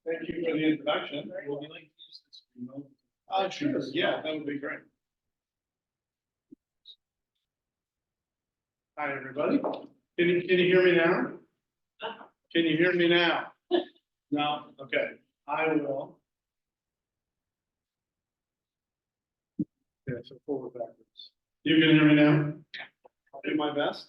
Thank you for the introduction. Would you like to use this remote? Sure, yeah, that would be great. Hi, everybody. Can you hear me now? Can you hear me now? No? Okay, I will. Okay, so forward backwards. You can hear me now? I'll do my best.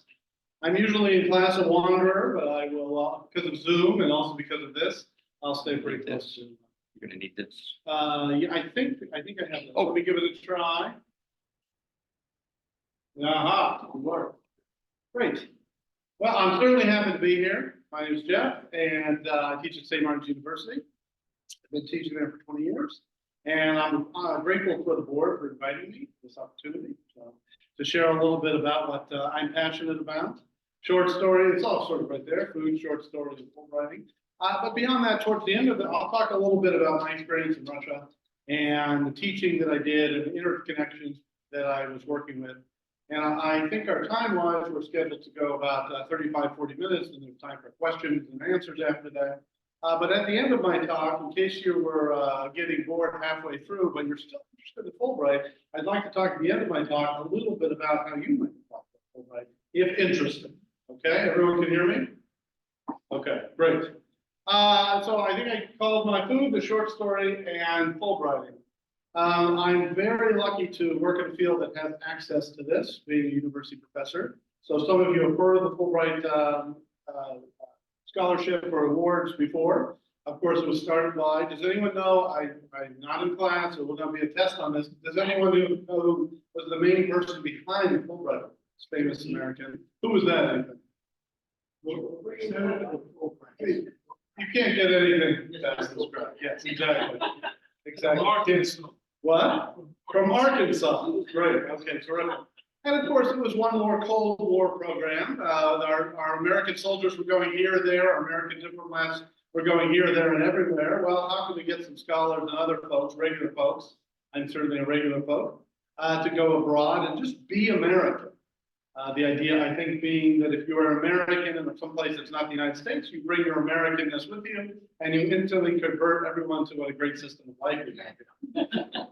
I'm usually in class a wanderer, but I will, because of Zoom and also because of this, I'll stay pretty close to. You're gonna need this. Yeah, I think I have this. Oh, let me give it a try. Aha, it worked. Great. Well, I'm certainly happy to be here. My name is Jeff, and I teach at St. Martin's University. I've been teaching there for 20 years, and I'm grateful for the board for inviting me this opportunity to share a little bit about what I'm passionate about. Short story, it's all sort of right there, food, short stories, and Fulbrighting. But beyond that, towards the end of it, I'll talk a little bit about my experience in Russia and the teaching that I did and the interconnections that I was working with. And I think our time-wise, we're scheduled to go about 35, 40 minutes, and there's time for questions and answers after that. But at the end of my talk, in case you were getting bored halfway through, but you're still interested in Fulbright, I'd like to talk at the end of my talk a little bit about how you might apply for Fulbright, if interested. Okay, everyone can hear me? Okay, great. So I think I called my food, the short story, and Fulbrighting. I'm very lucky to work in a field that has access to this, being a university professor. So some of you have heard of the Fulbright scholarship or awards before. Of course, it was started by, does anyone know, I'm not in class, or will not be a test on this. Does anyone know who was the main person behind the Fulbright? This famous American. Who was that, Nathan? You can't get anything past this crowd. Yes, exactly. Exactly. Arkansas. What? From Arkansas. Great. Okay, terrific. And of course, it was one more Cold War program. Our American soldiers were going here, there. Our American diplomats were going here, there, and everywhere. Well, how can we get some scholars and other folks, regular folks, I'm certainly a regular folk, to go abroad and just be American? The idea, I think, being that if you're American in someplace that's not the United States, you bring your Americanness with you, and you instantly convert everyone to what a great system of life we have.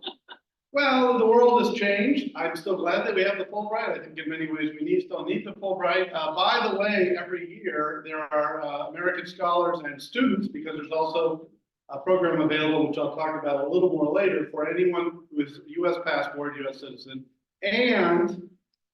Well, the world has changed. I'm still glad that we have the Fulbright. I think in many ways we still need the Fulbright. By the way, every year there are American scholars and students, because there's also a program available, which I'll talk about a little more later, for anyone who is a U.S. passport, U.S. citizen, and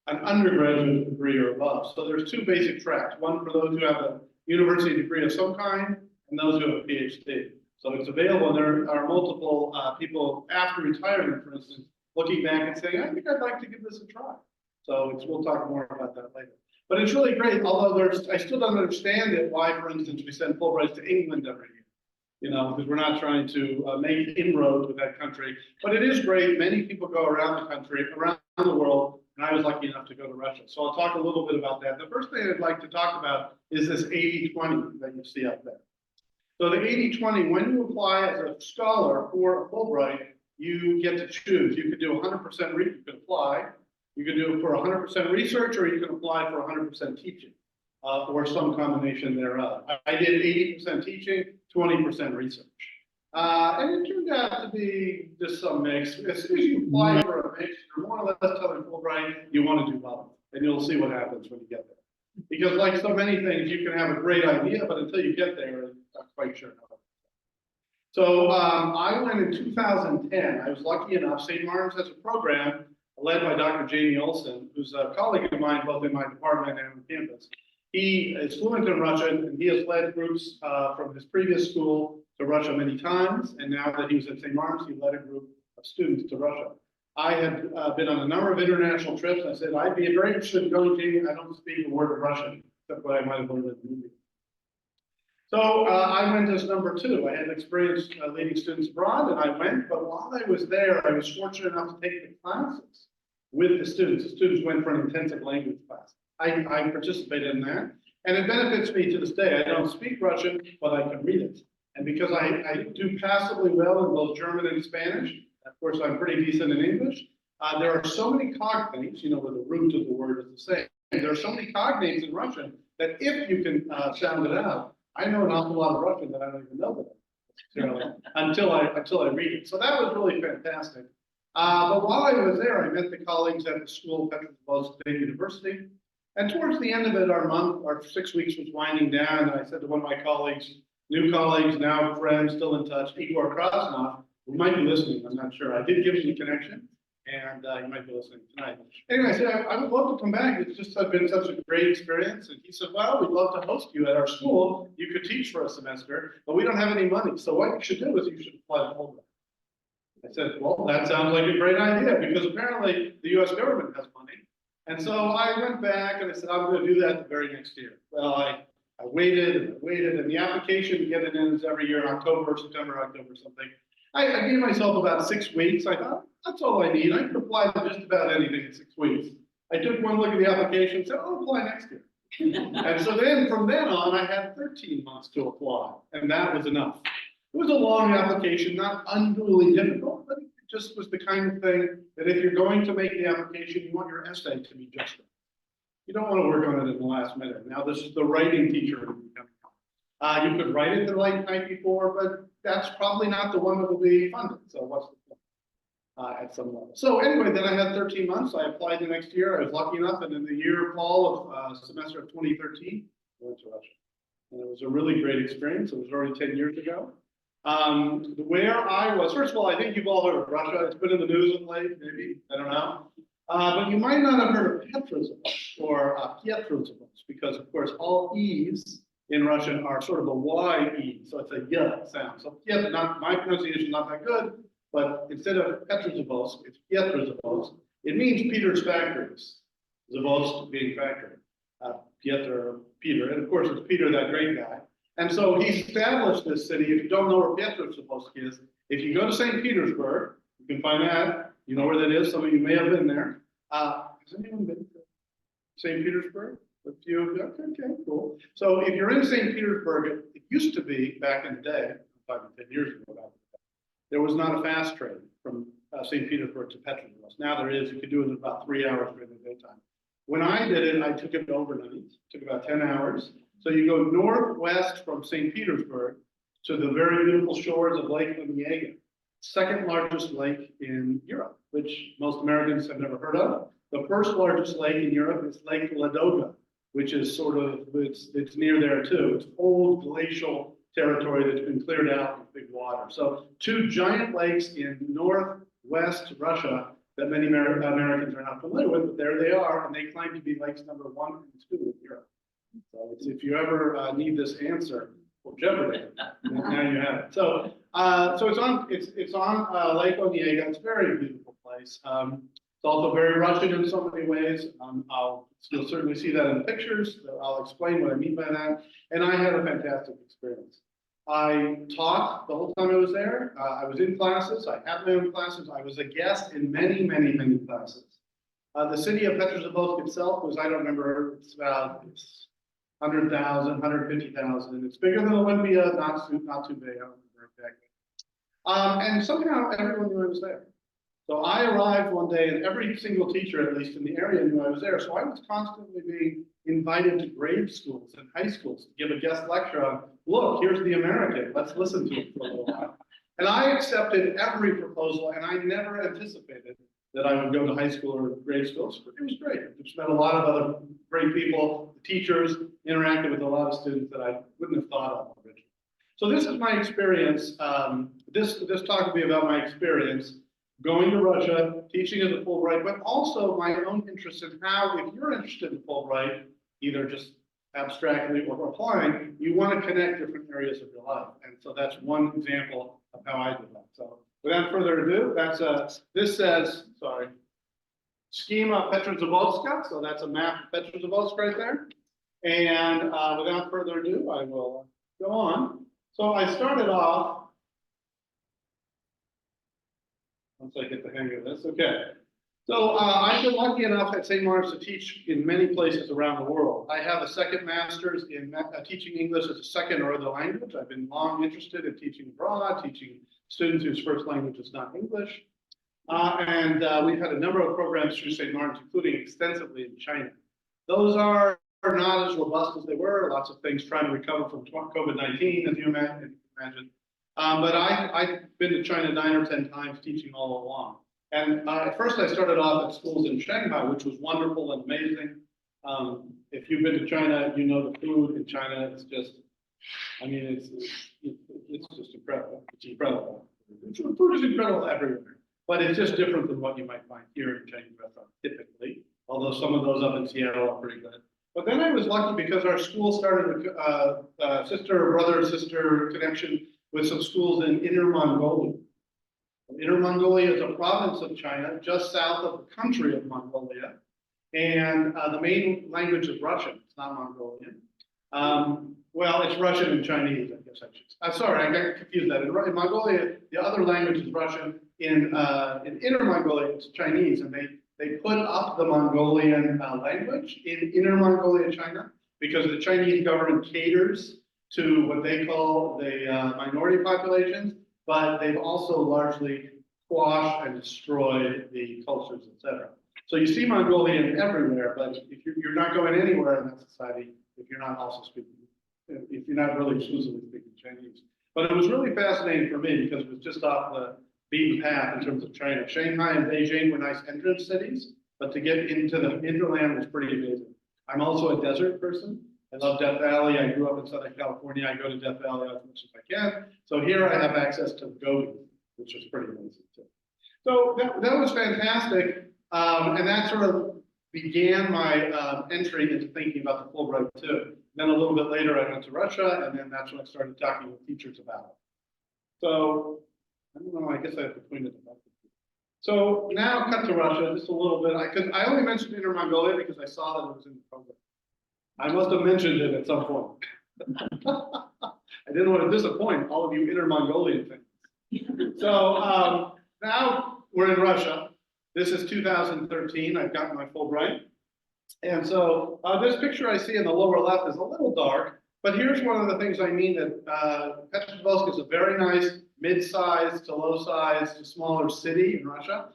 an undergraduate degree or above. So there's two basic tracks, one for those who have a university degree of some kind and those who have a PhD. So it's available, and there are multiple people after retirement, for instance, looking back and saying, I think I'd like to give this a try. So we'll talk more about that later. But it's really great, although I still don't understand it, why, for instance, we send Fulbrights to England every year. You know, because we're not trying to make inroads with that country. But it is great. Many people go around the country, around the world, and I was lucky enough to go to Russia. So I'll talk a little bit about that. The first thing I'd like to talk about is this 80-20 that you see up there. So the 80-20, when you apply as a scholar for a Fulbright, you get to choose. You could do 100% you could apply. You could do it for 100% research, or you can apply for 100% teaching, or some combination thereof. I did 80% teaching, 20% research. And it turned out to be just some mix. As soon as you apply for a mix, you're more or less telling Fulbright you want to do both, and you'll see what happens when you get there. Because like so many things, you can have a great idea, but until you get there, you're not quite sure how. So I went in 2010. I was lucky enough. St. Martin's has a program led by Dr. Jamie Olson, who's a colleague of mine, both in my department and on campus. He is fluent in Russian, and he has led groups from his previous school to Russia many times. And now that he's at St. Martin's, he led a group of students to Russia. I had been on a number of international trips. I said, I'd be very interested in going to you. I don't speak a word of Russian, except what I might have learned in the movie. So I went as number two. I had experience leading students abroad, and I went. But while I was there, I was fortunate enough to take the classes with the students. The students went for an intensive language class. I participated in that, and it benefits me to this day. I don't speak Russian, but I can read it. And because I do passably well in both German and Spanish, of course, I'm pretty decent in English. There are so many cognates, you know, where the root of the word is the same. There are so many cognates in Russian that if you can sound it out, I know an awful lot of Russian that I don't even know that. necessarily until I read it. So that was really fantastic. But while I was there, I met the colleagues at the school, Petrozavodsk State University. And towards the end of it, our 6 weeks was winding down. And I said to one of my colleagues, new colleagues, now friends, still in touch, Igor Krasnov, who might be listening, I'm not sure. I did give him a connection, and he might be listening tonight. Anyway, I said, I would love to come back. It's just been such a great experience. And he said, well, we'd love to host you at our school. You could teach for a semester, but we don't have any money. So what you should do is you should apply to Fulbright. I said, well, that sounds like a great idea, because apparently the US government has money. And so I went back and I said, I'm going to do that the very next year. Well, I waited, and the application to get it in is every year, September, October, something. I gave myself about 6 weeks. I thought, that's all I need. I can apply to just about anything in 6 weeks. I took one look at the application and said, I'll apply next year. And so then from then on, I had 13 months to apply, and that was enough. It was a long application, not unduly difficult, but it just was the kind of thing that if you're going to make the application, you want your essay to be just right. You don't want to work on it in the last minute. Now, this is the writing teacher. You could write it the night before, but that's probably not the one that will be funded. So what's the point at some level? So anyway, then I had 13 months. I applied the next year. I was lucky enough, and in the fall of semester of 2013, I went to Russia. And it was a really great experience. It was already 10 years ago. Where I was, first of all, I think you've all heard of Russia. It's been in the news of late, maybe, I don't know. But you might not have heard of Petrozavodsk or Petrozavodsk, because of course all E's in Russian are sort of a Y-E, so it's a Y sound. So my pronunciation not that good, but instead of Petrozavodsk, it's Petrozavodsk. It means Peter's factories, Zavodsk being factory, Peter, and of course it's Peter, that great guy. And so he established this city. If you don't know where Petrozavodsk is, if you go to St. Petersburg, you can find that. You know where that is. Some of you may have been there. Has anyone been to St. Petersburg? A few of you. Okay, cool. So if you're in St. Petersburg, it used to be back in the day, 5 to 10 years ago, there was not a fast train from St. Petersburg to Petrozavodsk. Now there is. You could do it in about 3 hours during the daytime. When I did it, I took it overnight. It took about 10 hours. So you go northwest from St. Petersburg to the very beautiful shores of Lake Onega, second largest lake in Europe, which most Americans have never heard of. The first largest lake in Europe is Lake Ladoga, which is sort of, it's near there too. It's old glacial territory that's been cleared out with big water. So 2 giant lakes in northwest Russia that many Americans are not familiar with, but there they are, and they claim to be lakes number 1 and 2 in Europe. So if you ever need this answer for Jeopardy, now you have it. So it's on Lake Onega. It's a very beautiful place. It's also very Russian in so many ways. You'll certainly see that in the pictures. So I'll explain what I mean by that. And I had a fantastic experience. I taught the whole time I was there. I was in classes. I had my own classes. I was a guest in many, many, many classes. The city of Petrozavodsk itself was, I don't remember, it's about 100,000, 150,000. It's bigger than Olympia, not too big. I don't remember exactly. And somehow everyone knew I was there. So I arrived one day, and every single teacher, at least in the area, knew I was there. So I was constantly being invited to grade schools and high schools to give a guest lecture on, look, here's the American, let's listen to it for a little while. And I accepted every proposal, and I never anticipated that I would go to high school or grade schools. It was great. I've met a lot of other great people, the teachers, interacted with a lot of students that I wouldn't have thought of originally. So this is my experience. This talk will be about my experience going to Russia, teaching as a Fulbright, but also my own interest in how, if you're interested in Fulbright, either just abstractly or applying, you want to connect different areas of your life. And so that's one example of how I did that. So without further ado, this says, schema Petrozavodsk. So that's a map of Petrozavodsk right there. And without further ado, I will go on. So I started off, once I get the hang of this, okay. So I've been lucky enough at St. Mark's to teach in many places around the world. I have a second master's in teaching English as a second or other language. I've been long interested in teaching abroad, teaching students whose first language is not English. We've had a number of programs through St. Mark's, including extensively in China. Those are not as robust as they were. Lots of things trying to recover from COVID-19, as you imagine. But I've been to China 9 or 10 times teaching all along. And at first I started off at schools in Shanghai, which was wonderful and amazing. If you've been to China, you know the food in China. It's just, I mean, it's just incredible. It's incredible. Food is incredible everywhere, but it's just different than what you might find here in Chinese restaurants typically. Although some of those up in Seattle are pretty good. But then I was lucky because our school started a brother-sister connection with some schools in Inner Mongolia. Inner Mongolia is a province of China, just south of the country of Mongolia. And the main language is Russian, it's not Mongolian. Well, it's Russian and Chinese, I guess I should say. I'm sorry, I got confused that. In Mongolia, the other language is Russian. In Inner Mongolia, it's Chinese, and they put up the Mongolian language in Inner Mongolia, China, because the Chinese government caters to what they call the minority populations, but they've also largely quashed and destroyed the cultures, etc. So you see Mongolian everywhere, but if you're not going anywhere in that society, if you're not also speaking, if you're not really exclusively speaking Chinese. But it was really fascinating for me because it was just off the beaten path in terms of China. Shanghai and Beijing were nice entrance cities, but to get into the hinterland was pretty amazing. I'm also a desert person. I love Death Valley. I grew up in Southern California. I go to Death Valley as much as I can. So here I have access to Gobi, which is pretty amazing too. So that was fantastic. And that sort of began my entry into thinking about the Fulbright too. Then a little bit later, I went to Russia, and then that's when I started talking with teachers about it. So I don't know, I guess I have to point it out. So now cut to Russia, just a little bit, because I only mentioned Inner Mongolia because I saw that it was in the program. I must have mentioned it at some point. I didn't want to disappoint all of you Inner Mongolian fans. So now we're in Russia. This is 2013. I've gotten my Fulbright. And so this picture I see in the lower left is a little dark, but here's one of the things I mean that Petrozavodsk is a very nice mid-sized to low-sized to smaller city in Russia.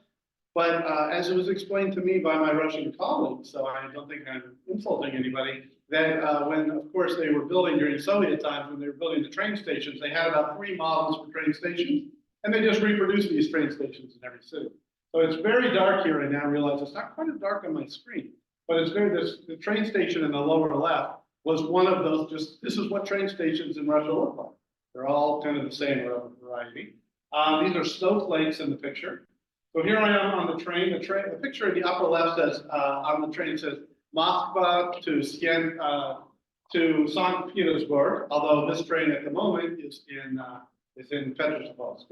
But as it was explained to me by my Russian colleagues, so I don't think I'm insulting anybody, that when, of course, they were building during Soviet times, when they were building the train stations, they had about 3 models for train stations, and they just reproduced these train stations in every city. So it's very dark here, and now I realize it's not quite as dark on my screen, but it's very, the train station in the lower left was one of those, this is what train stations in Russia look like. They're all kind of the same or of a variety. These are snowflakes in the picture. So here I am on the train. The picture in the upper left says, on the train says, Moskva to St. Petersburg, although this train at the moment is in Petrozavodsk.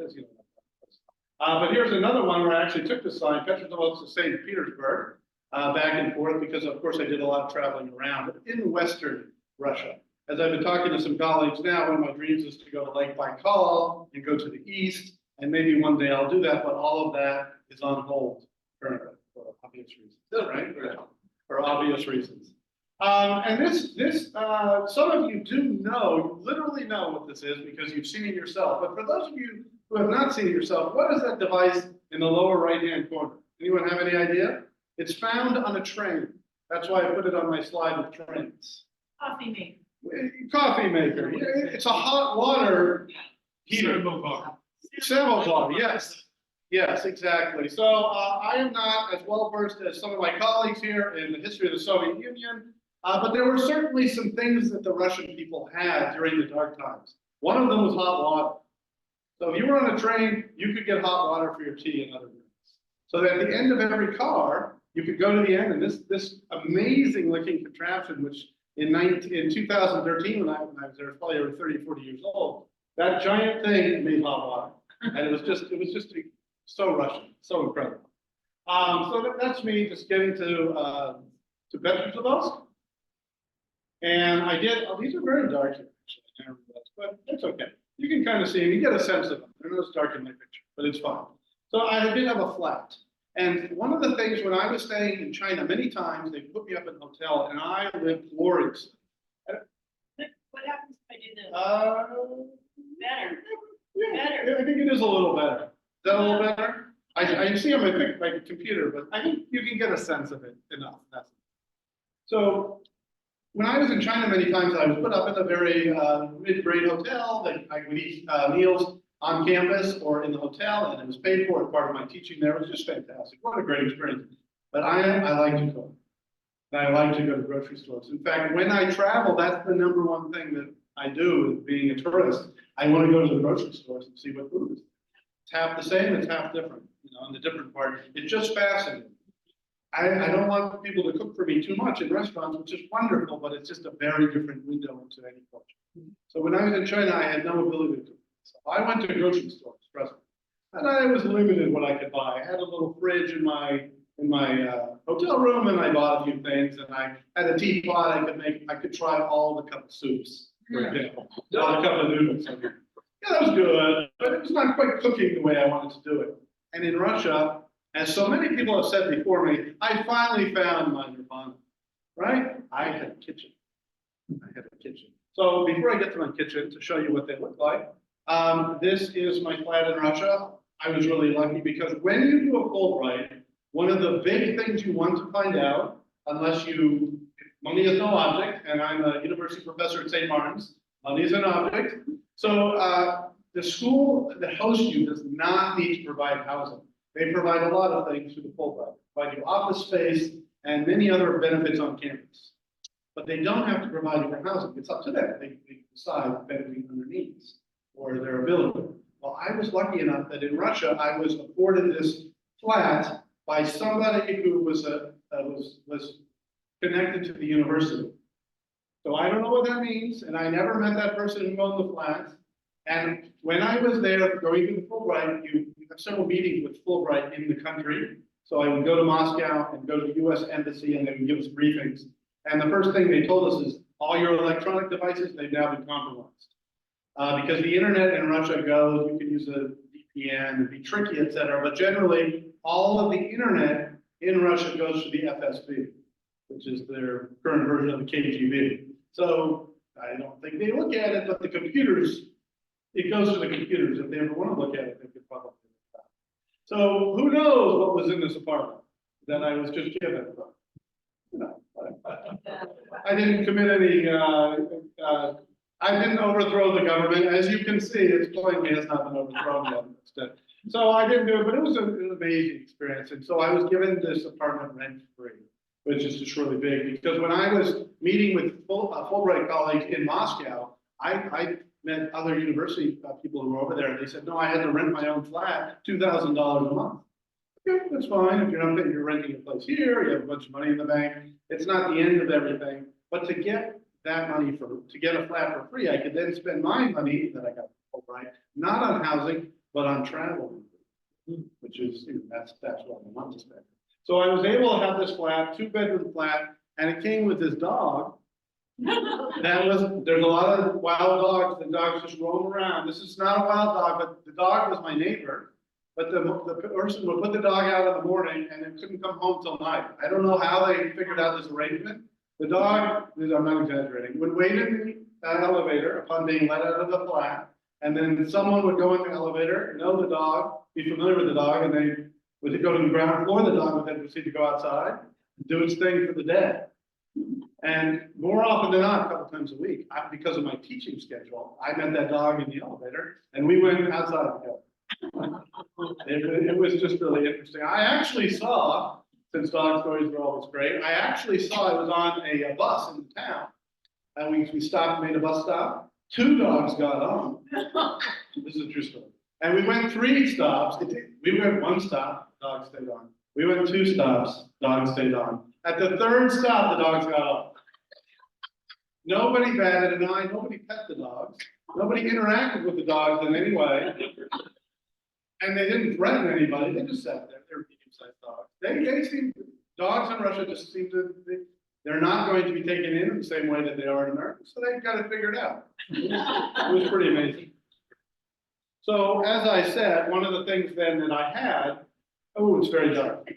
But here's another one where I actually took the sign, Petrozavodsk to St. Petersburg, back and forth, because of course I did a lot of traveling around in Western Russia. As I've been talking to some colleagues now, one of my dreams is to go to Lake Baikal and go to the east, and maybe one day I'll do that, but all of that is on hold currently for obvious reasons, right? For obvious reasons. And this, some of you do know, you literally know what this is because you've seen it yourself. But for those of you who have not seen it yourself, what is that device in the lower right-hand corner? Anyone have any idea? It's found on a train. That's why I put it on my slide with trains. Coffee maker. Coffee maker. It's a hot water heater. Samovar, yes. Yes, exactly. So I am not as well versed as some of my colleagues here in the history of the Soviet Union, but there were certainly some things that the Russian people had during the dark times. One of them was hot water. So if you were on a train, you could get hot water for your tea and other drinks. So that at the end of every car, you could go to the end, and this amazing looking contraption, which in 2013, when I was there, probably over 30, 40 years old, that giant thing made hot water. And it was just so Russian, so incredible. So that's me just getting to Petrozavodsk. And I did, these are very dark here, actually, but it's okay. You can kind of see them, you get a sense of them. They're not as dark in my picture, but it's fine. So I did have a flat. And one of the things when I was staying in China, many times they put me up in a hotel and I lived gloriously. What happens if I do this? Better. Yeah, Better. I think it is a little better. Is that a little better? I see on my computer, but I think you can get a sense of it enough. That's it. So when I was in China, many times I was put up in a very mid-grade hotel that I would eat meals on campus or in the hotel, and it was paid for as part of my teaching there. It was just fantastic. What a great experience. But I like to cook. And I like to go to grocery stores. In fact, when I travel, that's the number one thing that I do with being a tourist. I want to go to the grocery stores and see what food is. It's half the same, it's half different, in the different part. It's just fascinating. I don't want people to cook for me too much in restaurants, which is wonderful, but it's just a very different window into any culture. So when I was in China, I had no ability to cook. So I went to grocery stores, presently, and I was limited what I could buy. I had a little fridge in my hotel room, and I bought a few things, and I had a teapot. I could try all the cup of soups, for example, all the cup of noodles. Yeah, that was good, but it was not quite cooking the way I wanted to do it. And in Russia, as so many people have said before me, I finally found my nirvana, right? I had a kitchen. So before I get to my kitchen, to show you what they look like, this is my flat in Russia. I was really lucky because when you do a Fulbright, one of the big things you want to find out, unless money is no object, and I'm a university professor at St. Martin's, money is an object. So the school that hosts you does not need to provide housing. They provide a lot of things through the Fulbright. They provide you office space and many other benefits on campus. But they don't have to provide you for housing. It's up to them. They decide depending on their needs or their ability. Well, I was lucky enough that in Russia, I was afforded this flat by somebody who was connected to the university. So I don't know what that means, and I never met that person who owned the flat. And when I was there going to the Fulbright, you have several meetings with Fulbright in the country. So I would go to Moscow and go to the US Embassy, and they would give us briefings. And the first thing they told us is all your electronic devices, they've now been compromised. Because the internet in Russia goes, you can use a VPN and be tricky, et cetera. But generally, all of the internet in Russia goes to the FSB, which is their current version of the KGB. So I don't think they look at it, but the computers, it goes to the computers. If they ever want to look at it, they could probably look at it. So who knows what was in this apartment that I was just given? I didn't commit any, I didn't overthrow the government. As you can see, it's plainly has not been overthrown yet. So I didn't do it, but it was an amazing experience. And so I was given this apartment rent-free, which is just really big. Because when I was meeting with Fulbright colleagues in Moscow, I met other university people who were over there, and they said, no, I had to rent my own flat, $2,000 a month. Okay, that's fine. If you're renting a place here, you have a bunch of money in the bank. It's not the end of everything. But to get that money to get a flat for free, I could then spend my money that I got from Fulbright, not on housing, but on travel, which is, that's what I want to spend. So I was able to have this flat, 2-bedroom flat, and it came with this dog. There's a lot of wild dogs. The dogs just roam around. This is not a wild dog, but the dog was my neighbor. But the person would put the dog out in the morning and it couldn't come home till night. I don't know how they figured out this arrangement. The dog, I'm not exaggerating, would wait in the elevator upon being let out of the flat, and then someone would go in the elevator, know the dog, be familiar with the dog, and they would go to the ground floor. The dog would then proceed to go outside, do its thing for the day. And more often than not, a couple times a week, because of my teaching schedule, I met that dog in the elevator, and we went outside together. It was just really interesting. I actually saw, since dog stories were always great, I actually saw I was on a bus in the town, and we stopped, made a bus stop. 2 dogs got on. This is a true story. And we went 3 stops. We went 1 stop, dog stayed on. We went 2 stops, dog stayed on. At the 3rd stop, the dogs got off. Nobody batted an eye, nobody pet the dogs, nobody interacted with the dogs in any way. And they didn't threaten anybody, they just sat there. They're medium-sized dogs. They seem, dogs in Russia just seem to, they're not going to be taken in the same way that they are in America, so they've got it figured out. It was pretty amazing. So as I said, one of the things then that I had, oh, it's very dark.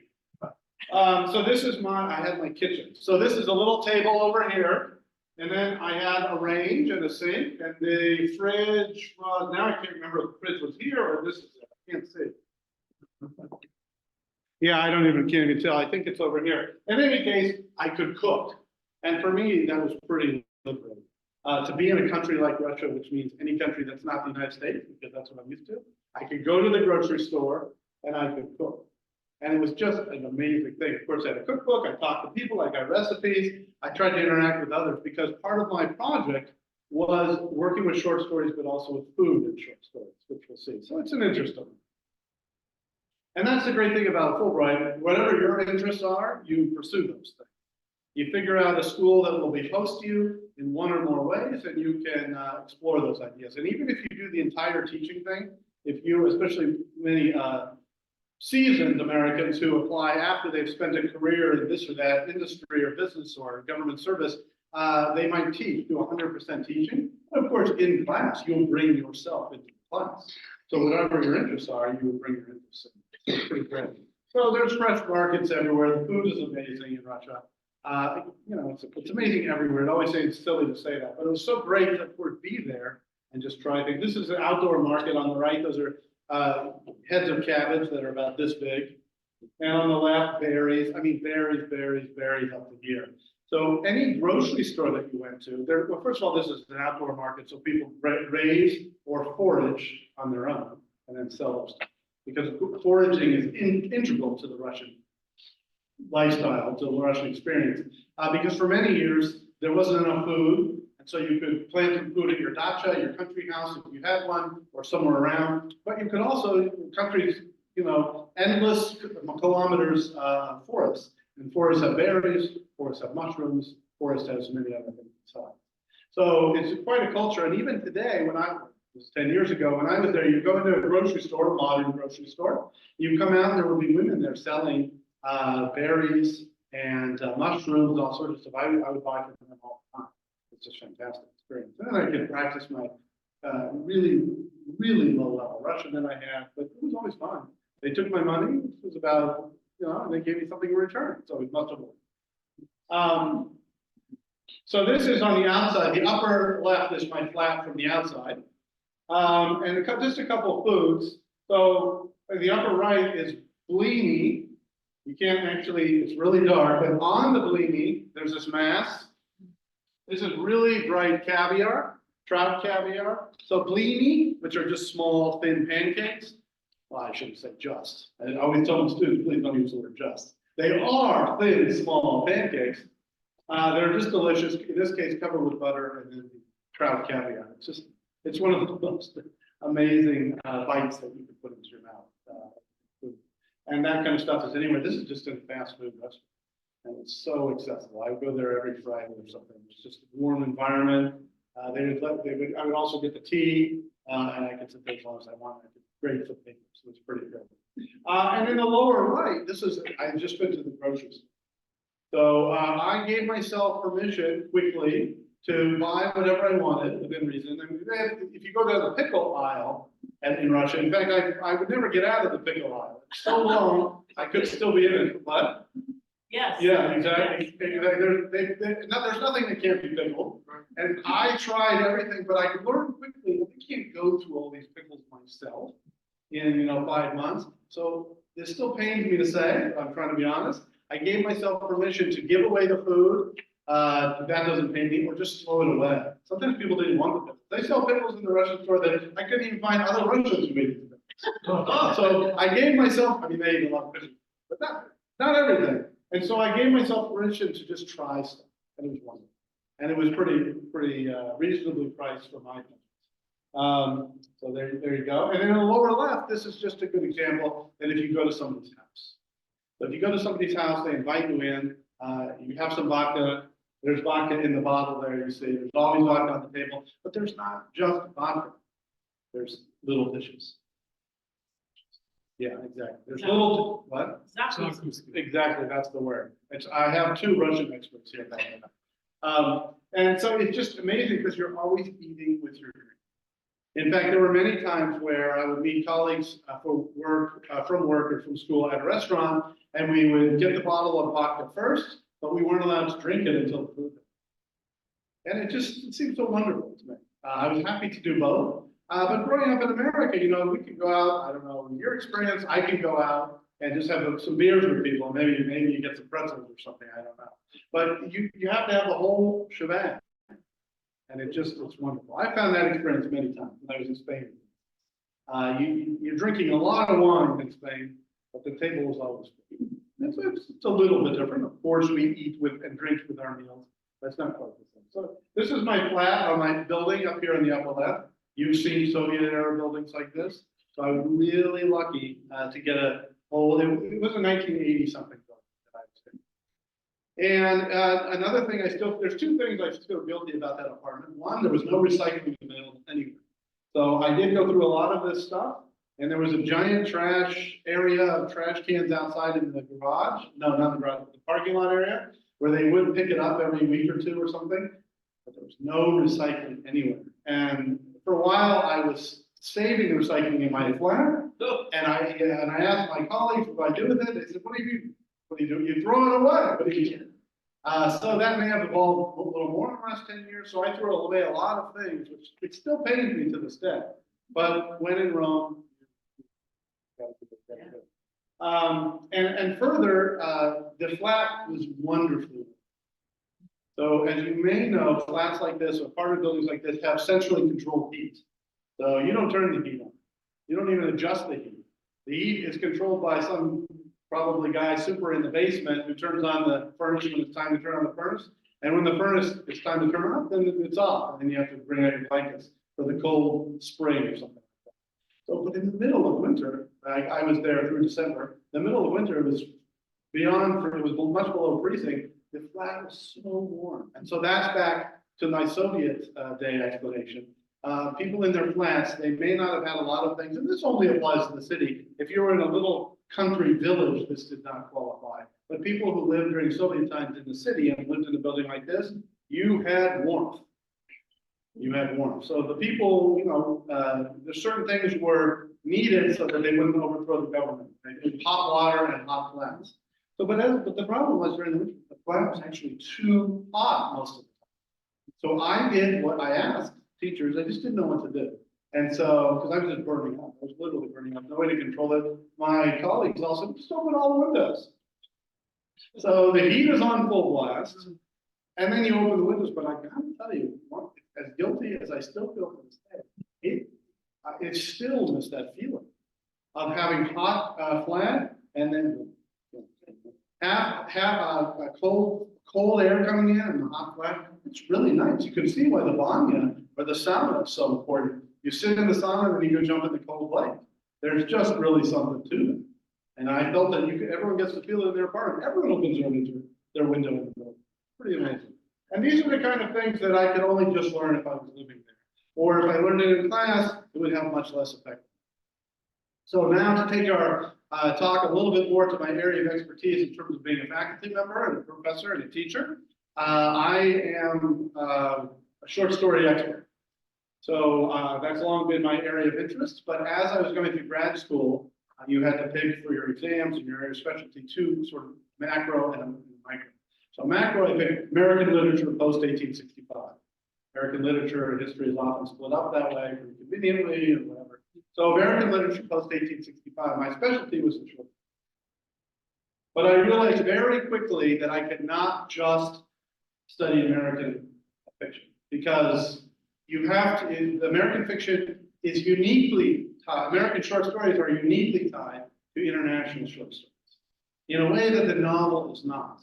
So this is I had my kitchen. So this is a little table over here. And then I had a range and a sink, and the fridge was, now I can't remember if the fridge was here or this is it. I can't see. Yeah, can't even tell. I think it's over here. In any case, I could cook. And for me, that was pretty liberating. to be in a country like Russia, which means any country that's not the United States, because that's what I'm used to. I could go to the grocery store and I could cook. And it was just an amazing thing. Of course, I had a cookbook, I talked to people, I got recipes, I tried to interact with others because part of my project was working with short stories, but also with food and short stories, which we'll see. So it's an interest of mine. And that's the great thing about Fulbright. Whatever your interests are, you pursue those things. You figure out a school that will be host you in one or more ways, and you can explore those ideas. And even if you do the entire teaching thing, if you, especially many seasoned Americans who apply after they've spent a career in this or that industry or business or government service, they might teach, do 100% teaching. Of course, in class, you'll bring yourself into the class. So whatever your interests are, you will bring your interests in. It's pretty great. So there's fresh markets everywhere. The food is amazing in Russia. You know, it's amazing everywhere. I always say it's silly to say that, but it was so great to, of course, be there and just try things. This is an outdoor market on the right. Those are heads of cabbage that are about this big. And on the left, berries. I mean, berries up to here. So any grocery store that you went to, there, well, first of all, this is an outdoor market, so people raise or forage on their own and then sell those stuff. Because foraging is integral to the Russian lifestyle, to the Russian experience. Because for many years, there wasn't enough food, and so you could plant some food at your dacha, your country house, if you had one, or somewhere around. But you could also, countries, you know, endless kilometers of forests. And forests have berries, forests have mushrooms, forest has many other things inside. So it's quite a culture, and even today, when it was 10 years ago, when I was there, you go into a grocery store, a modern grocery store, you come out and there will be women there selling berries and mushrooms, all sorts of stuff. I would buy from them all the time. It's just fantastic experience. And then I could practice my really low level Russian that I had, but it was always fun. They took my money. It was about, you know, they gave me something in return. So it must have worked. So this is on the outside. The upper left is my flat from the outside. And just a couple of foods. So the upper right is blini. You can't actually, it's really dark, but on the blini, there's this mass. This is really bright caviar, trout caviar. So blini, which are just small, thin pancakes. Well, I shouldn't say just. I always tell students, please don't use the word just. They are thin, small pancakes. They're just delicious. In this case, covered with butter and then trout caviar. It's one of the most amazing bites that you can put into your mouth. And that kind of stuff is anywhere. This is just in a fast food restaurant. And it's so accessible. I would go there every Friday or something. It's just a warm environment. I would also get the tea, and I could sit there as long as I want. I could grade some papers, so it's pretty good. And in the lower right, I just been to the grocery store. So I gave myself permission quickly to buy whatever I wanted within reason. I mean, if you go down the pickle aisle in Russia, in fact, I would never get out of the pickle aisle. It's so long, I could still be in it. But Yes. yeah, exactly. There's nothing that can't be pickled. And I tried everything, but I learned quickly that I can't go through all these pickles myself in 5 months. So it still pains me to say, I'm trying to be honest. I gave myself permission to give away the food. That doesn't pay me, or just throw it away. Sometimes people didn't want the pickles. They sell pickles in the Russian store that I couldn't even find other Russians who made these pickles. So I gave myself, I mean, they ate a lot of pickles, but not everything. And so I gave myself permission to just try stuff, and it was wonderful. And it was pretty reasonably priced for my business. So there you go. And in the lower left, this is just a good example that if you go to somebody's house. So if you go to somebody's house, they invite you in, you have some vodka, there's vodka in the bottle there, you see, there's always vodka on the table, but there's not just vodka, there's little dishes. Yeah, exactly. There's little, what? Exactly, that's the word. I have two Russian experts here. And so it's just amazing because you're always eating with your drink. In fact, there were many times where I would meet colleagues from work or from school at a restaurant, and we would get the bottle of vodka first, but we weren't allowed to drink it until the food. And it seems so wonderful to me. I was happy to do both. But growing up in America, we could go out, I don't know, in your experience, I can go out and just have some beers with people. Maybe you get some pretzels or something, I don't know. But you have to have the whole shebang. And it's wonderful. I found that experience many times when I was in Spain. You're drinking a lot of wine in Spain, but the table is always full. It's a little bit different. Of course, we eat with and drink with our meals. That's not quite the same. So this is my flat on my building up here in the upper left. You've seen Soviet era buildings like this. So I was really lucky to get a whole, it was a 1980 something building that I was in. And another thing there's two things I feel guilty about that apartment. One, there was no recycling available anywhere. So I did go through a lot of this stuff. And there was a giant trash area of trash cans outside in the garage. No, not the garage, the parking lot area, where they would pick it up every week or two or something. But there was no recycling anywhere. And for a while, I was saving the recycling in my flat. And I asked my colleagues what do I do with it. They said, what do you do? What do? You throw it away. What do you do? So that may have evolved a little more in the last 10 years. So I threw away a lot of things, which it still pains me to this day. But when in Rome, and further, the flat was wonderful. So as you may know, flats like this or apartment buildings like this have centrally controlled heat. So you don't turn the heat on. You don't even adjust the heat. The heat is controlled by some probably guy super in the basement who turns on the furnace when it's time to turn on the furnace. And when the furnace is time to turn off, then it's off. And then you have to bring out your blankets for the cold spring or something. So, but in the middle of winter, I was there through December. The middle of winter was it was much below freezing. The flat was so warm, and so that's back to my Soviet day explanation. People in their flats, they may not have had a lot of things, and this only applies to the city. If you were in a little country village, this did not qualify. But people who lived during Soviet times in the city and lived in a building like this, you had warmth. You had warmth. So the people, there's certain things were needed so that they wouldn't overthrow the government. Right? Hot water and hot flats. So, but the problem was during the winter, the flat was actually too hot most of the time. So I did what I asked teachers. I just didn't know what to do. And so, because I was just burning up, I was literally burning up, no way to control it. My colleagues also just open all the windows. So the heat is on full blast, and then you open the windows. But I gotta tell you, as guilty as I still feel to this day, it still missed that feeling of having hot flat and then have a cold air coming in and the hot flat. It's really nice. You can see why the banya or the sauna is so important. You sit in the sauna and then you go jump in the cold lake. There's just really something to it. And I felt that everyone gets to feel it in their apartment. Everyone opens their window in the building. Pretty amazing. And these are the kind of things that I could only just learn if I was living there. Or if I learned it in class, it would have much less effect. So now to take our talk a little bit more to my area of expertise in terms of being a faculty member and a professor and a teacher, I am a short story expert. So that's long been my area of interest. But as I was going through grad school, you had to pick for your exams and your area of specialty two sort of macro and micro. So macro, I picked American literature post 1865. American literature and history is often split up that way pretty conveniently or whatever. So American literature post 1865, my specialty was in short. But I realized very quickly that I could not just study American fiction because you have to, the American fiction is uniquely tied, American short stories are uniquely tied to international short stories in a way that the novel is not.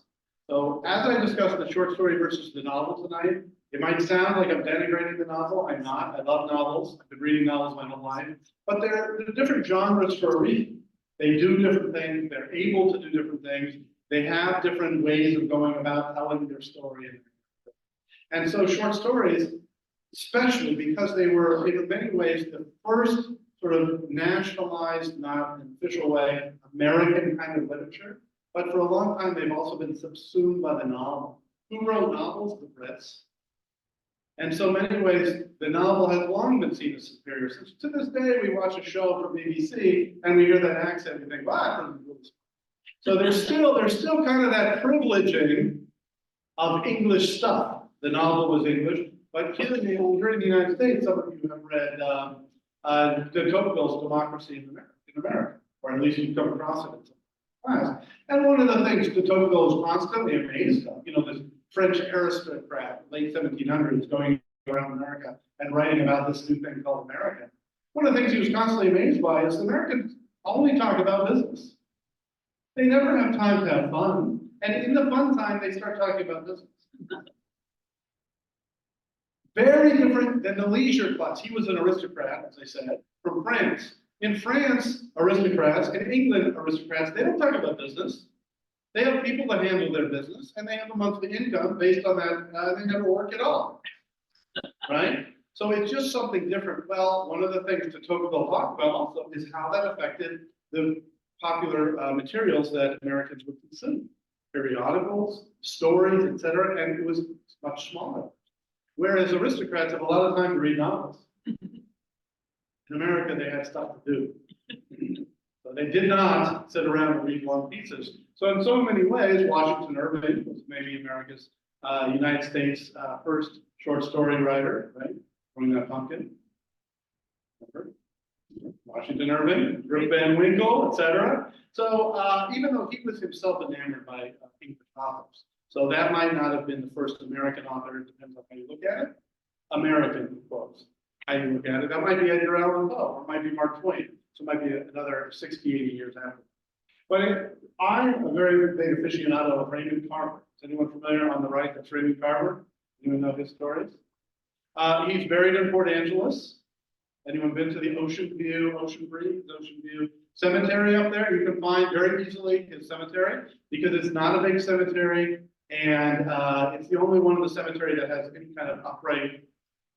So as I discuss the short story versus the novel tonight, it might sound like I'm denigrating the novel. I'm not. I love novels. I've been reading novels my whole life. But they're different genres for a reason. They do different things. They're able to do different things. They have different ways of going about telling their story. And so short stories, especially because they were in many ways the first sort of nationalized, not in an official way, American kind of literature. But for a long time, they've also been subsumed by the novel. Who wrote novels? The Brits. And so many ways, the novel has long been seen as superior. So to this day, we watch a show from BBC and we hear that accent and we think, wow. So there's still kind of that privileging of English stuff. The novel was English, but here in the United States, some of you have read de Tocqueville's Democracy in America, or at least you've come across it in some class. And one of the things de Tocqueville is constantly amazed of, this French aristocrat, late 1700s, going around America and writing about this new thing called America. One of the things he was constantly amazed by is Americans only talk about business. They never have time to have fun. And in the fun time, they start talking about business. Very different than the leisure class. He was an aristocrat, as I said, from France. In France, aristocrats, in England, aristocrats, they don't talk about business. They have people that handle their business, and they have a monthly income based on that. They never work at all, right? So it's just something different. Well, one of the things that Tocqueville talked about also is how that affected the popular materials that Americans would consume. Periodicals, stories, etc., and it was much smaller. Whereas aristocrats have a lot of time to read novels. In America, they had stuff to do. So they did not sit around and read long pieces. So in so many ways, Washington Irving was maybe America's United States first short story writer, right? Growing Up Pumpkin. Remember? Washington Irving, Rip Van Winkle, etc. So even though he was himself enamored by English authors, so that might not have been the first American author. It depends on how you look at it. American quotes. How you look at it. That might be Edgar Allan Poe, or it might be Mark Twain. So it might be another 60, 80 years after. But I'm a very big aficionado of Raymond Carver. Is anyone familiar on the right? That's Raymond Carver. Anyone know his stories? He's buried in Port Angeles. Anyone been to the Ocean View Cemetery up there? You can find very easily his cemetery because it's not a big cemetery, and it's the only one in the cemetery that has any kind of upright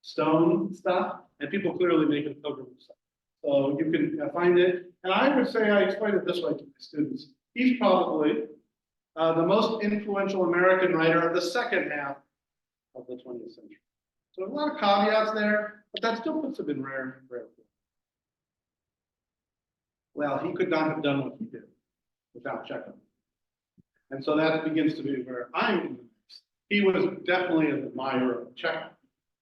stone stuff, and people clearly make it pilgrimage stuff. So you can find it, and I would say I explain it this way to my students. He's probably the most influential American writer of the second half of the 20th century. So a lot of caveats there, but that still puts him in rare. Well, he could not have done what he did without Chekhov. And so that begins to be where I'm in the mix. He was definitely an admirer of Chekhov,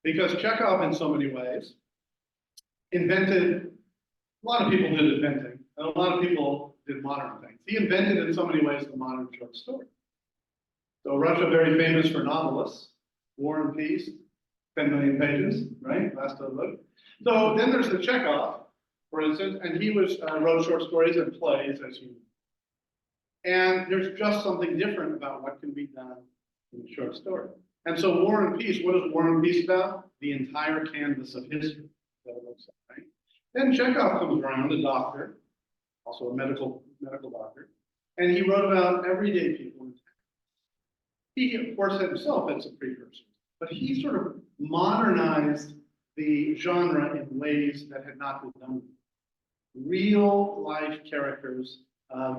because Chekhov, in so many ways, invented, a lot of people did inventing, and a lot of people did modern things. He invented, in so many ways, the modern short story. So Russia, very famous for novelists, War and Peace, 10 million pages, right? Last I looked. So then there's the Chekhov, for instance, and he wrote short stories and plays, as you know. And there's just something different about what can be done in a short story. And so War and Peace, what is War and Peace about? The entire canvas of history that it looks at, right? Then Chekhov comes around, a doctor, also a medical doctor, and he wrote about everyday people in town. He, of course, himself had some precursors, but he sort of modernized the genre in ways that had not been done. Real life characters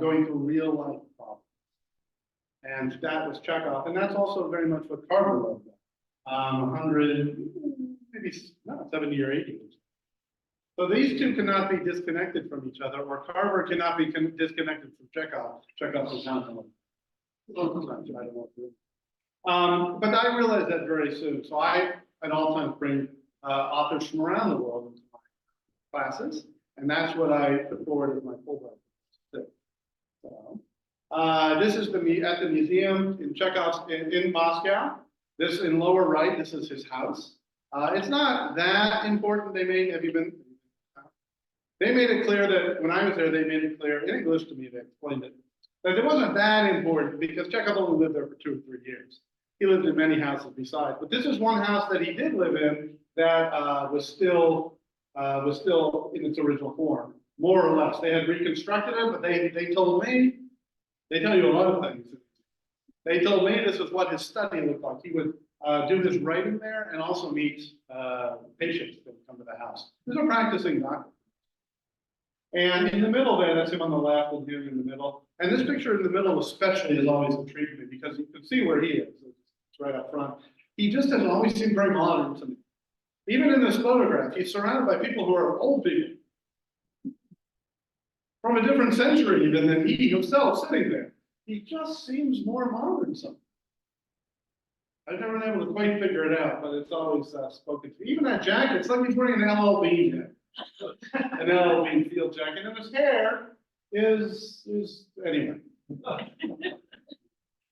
going through real life problems. And that was Chekhov, and that's also very much what Carver wrote about. 100, maybe not 70 or 80 years. So these two cannot be disconnected from each other, or Carver cannot be disconnected from Chekhov. Chekhov is not the one. But I realized that very soon. So I, at all times, bring authors from around the world into my classes, and that's what I put forward as my Fulbright. So, this is at the museum in Chekhov's in Moscow. This in lower right, this is his house. It's not that important. Have you been? They made it clear that when I was there, they made it clear in English to me. They explained it that it wasn't that important because Chekhov only lived there for 2 or 3 years. He lived in many houses besides, but this is one house that he did live in that was still in its original form, more or less. They had reconstructed it, but they told me, they tell you a lot of things. They told me this was what his study looked like. He would do his writing there and also meet patients that would come to the house. He was a practicing doctor. And in the middle there, that's him on the left and him in the middle. And this picture in the middle especially has always intrigued me because you can see where he is. It's right up front. He just has always seemed very modern to me. Even in this photograph, he's surrounded by people who are old people. From a different century even than he himself sitting there. He just seems more modern somehow. I've never been able to quite figure it out, but it's always spoken to me. Even that jacket, it's like he's wearing an LL Bean jacket. An LL Bean field jacket, and his hair is anyway.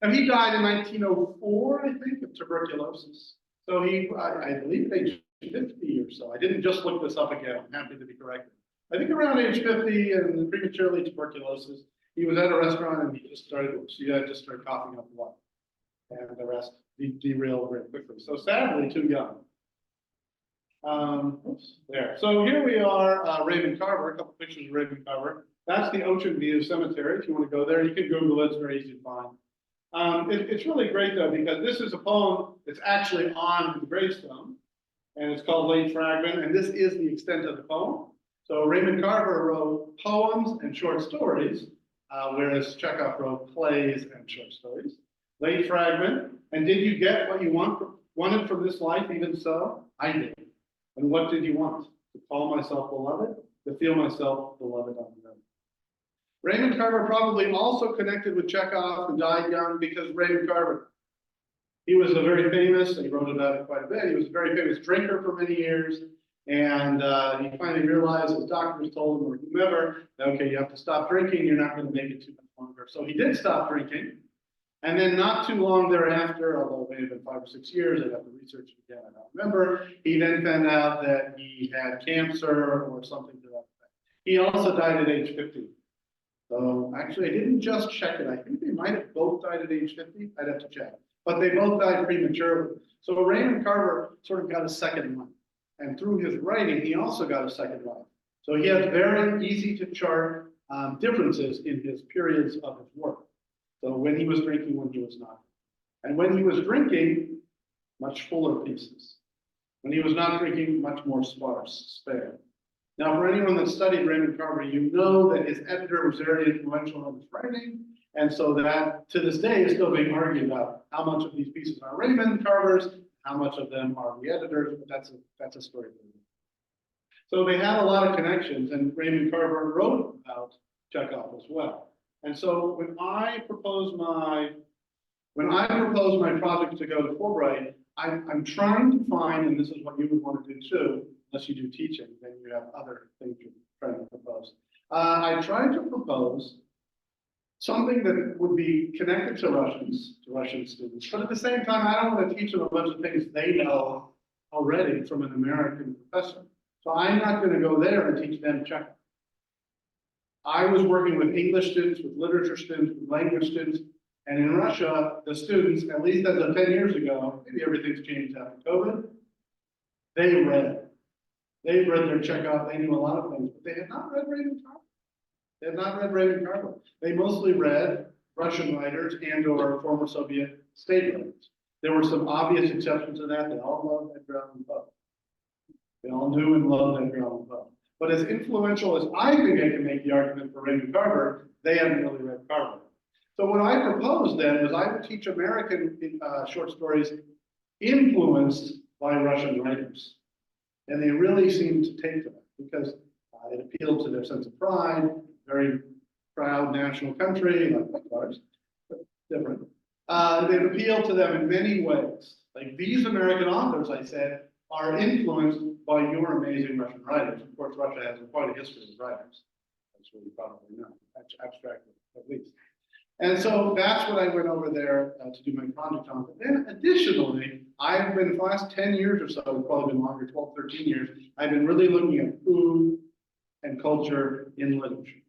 And he died in 1904, I think, of tuberculosis. So I believe age 50 or so. I didn't just look this up again. I'm happy to be corrected. I think around age 50 and prematurely tuberculosis. He was at a restaurant and he just started coughing up blood. And the rest derailed very quickly. So sadly, too young. Oops, there. So here we are, Raymond Carver, a couple pictures of Raymond Carver. That's the Ocean View Cemetery. If you want to go there, you can Google it. It's very easy to find. It's really great though, because this is a poem that's actually on the gravestone, and it's called Late Fragment, and this is the extent of the poem. So Raymond Carver wrote poems and short stories, whereas Chekhov wrote plays and short stories. Late Fragment, and did you get what you wanted from this life? Even so, I did. And what did you want? To call myself beloved, to feel myself beloved on the road. Raymond Carver probably also connected with Chekhov, who died young, because Raymond Carver, he was a very famous, he wrote about it quite a bit, he was a very famous drinker for many years, and he finally realized, his doctors told him, or whomever, okay, you have to stop drinking, you're not going to make it too much longer. So he did stop drinking, and then not too long thereafter, although it may have been 5 or 6 years, I'd have to research it again, I don't remember, he then found out that he had cancer or something to that effect. He also died at age 50. So actually, I didn't just check it. I think they might have both died at age 50. I'd have to check. But they both died prematurely. So Raymond Carver sort of got a second life. And through his writing, he also got a second life. So he has very easy to chart differences in his periods of his work. So when he was drinking, when he was not. And when he was drinking, much fuller pieces. When he was not drinking, much more sparse, spare. Now, for anyone that studied Raymond Carver, you know that his editor was very influential in his writing, and so that to this day is still being argued about how much of these pieces are Raymond Carver's, how much of them are the editors, but that's a story for me. So they had a lot of connections, and Raymond Carver wrote about Chekhov as well. And so when I proposed my project to go to Fulbright, I'm trying to find, and this is what you would want to do too, unless you do teaching, then you have other things you're trying to propose. I tried to propose something that would be connected to Russian students, but at the same time, I don't want to teach them a bunch of things they know already from an American professor. So I'm not going to go there and teach them Czech. I was working with English students, with literature students, with language students, and in Russia, the students, at least as of 10 years ago, maybe everything's changed after COVID, they read. They read their Chekhov, they knew a lot of things, but they had not read Raymond Carver. They had not read Raymond Carver. They mostly read Russian writers and or former Soviet state writers. There were some obvious exceptions to that. They all loved Edgar Allan Poe. They all knew and loved Edgar Allan Poe. But as influential as I think I can make the argument for Raymond Carver, they hadn't really read Carver. So what I proposed then was I would teach American short stories influenced by Russian writers. And they really seemed to take to it because it appealed to their sense of pride, very proud national country, like ours, but different. It appealed to them in many ways. Like these American authors, I said, are influenced by your amazing Russian writers. Of course, Russia has quite a history of writers. That's what you probably know, abstractly at least. And so that's what I went over there to do my project on. But then additionally, I've been, for the last 10 years or so, it's probably been longer, 12, 13 years, I've been really looking at food and culture in literature.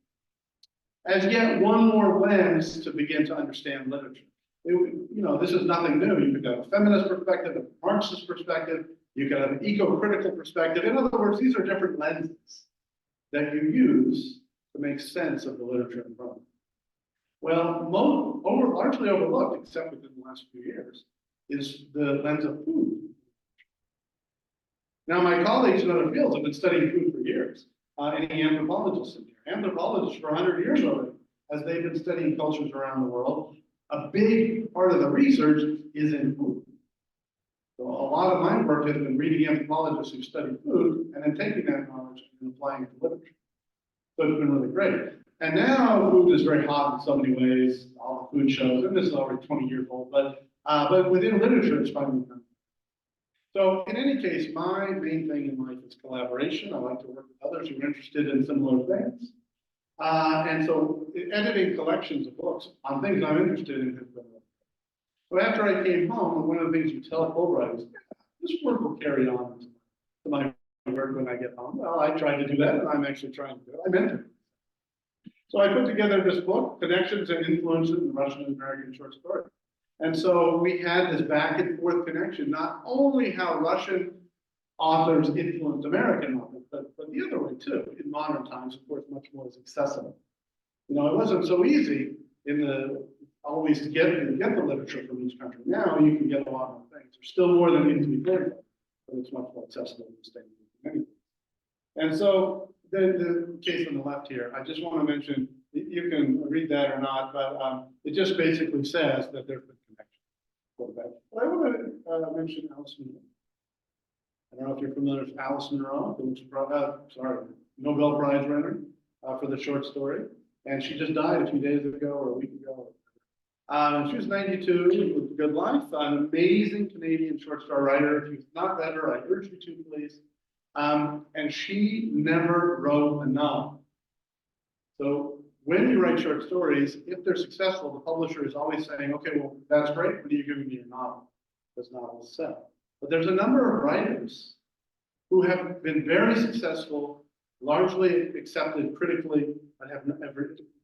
As yet one more lens to begin to understand literature. This is nothing new. You could have a feminist perspective, a Marxist perspective, you could have an eco-critical perspective. In other words, these are different lenses that you use to make sense of the literature in front of you. Well, largely overlooked, except within the last few years, is the lens of food. Now, my colleagues in other fields have been studying food for years. Any anthropologists in here? Anthropologists for 100 years already, as they've been studying cultures around the world. A big part of the research is in food. So a lot of my work has been reading anthropologists who study food and then taking that knowledge and applying it to literature. So it's been really great. And now food is very hot in so many ways, all the food shows, and this is already 20 years old, but within literature, it's finally coming. So in any case, my main thing in life is collaboration. I like to work with others who are interested in similar things. And so editing collections of books on things I'm interested in. So after I came home, one of the things you tell Fulbrighters, this work will carry on to my work when I get home. Well, I tried to do that, and I'm actually trying to do it. I meant it. So I put together this book, Connections and Influences in Russian and American Short Story. And so we had this back and forth connection, not only how Russian authors influenced American authors, but the other way too. In modern times, of course, much more is accessible. You know, it wasn't so easy always to get the literature from each country. Now you can get a lot more things. There's still more than needs to be learned, but it's much more accessible in the state. And so the case on the left here, I just want to mention, you can read that or not, but it just basically says that there's been connection. But I want to mention Alice Munro. I don't know if you're familiar with Alice Munro, who's Nobel Prize winner for the short story. And she just died a few days ago or a week ago. She was 92, with a good life, an amazing Canadian short story writer. If you've not read her, I urge you to, please. And she never wrote a novel. So when you write short stories, if they're successful, the publisher is always saying, okay, well, that's great. When are you giving me your novel? This novel is set. But there's a number of writers who have been very successful, largely accepted critically, but have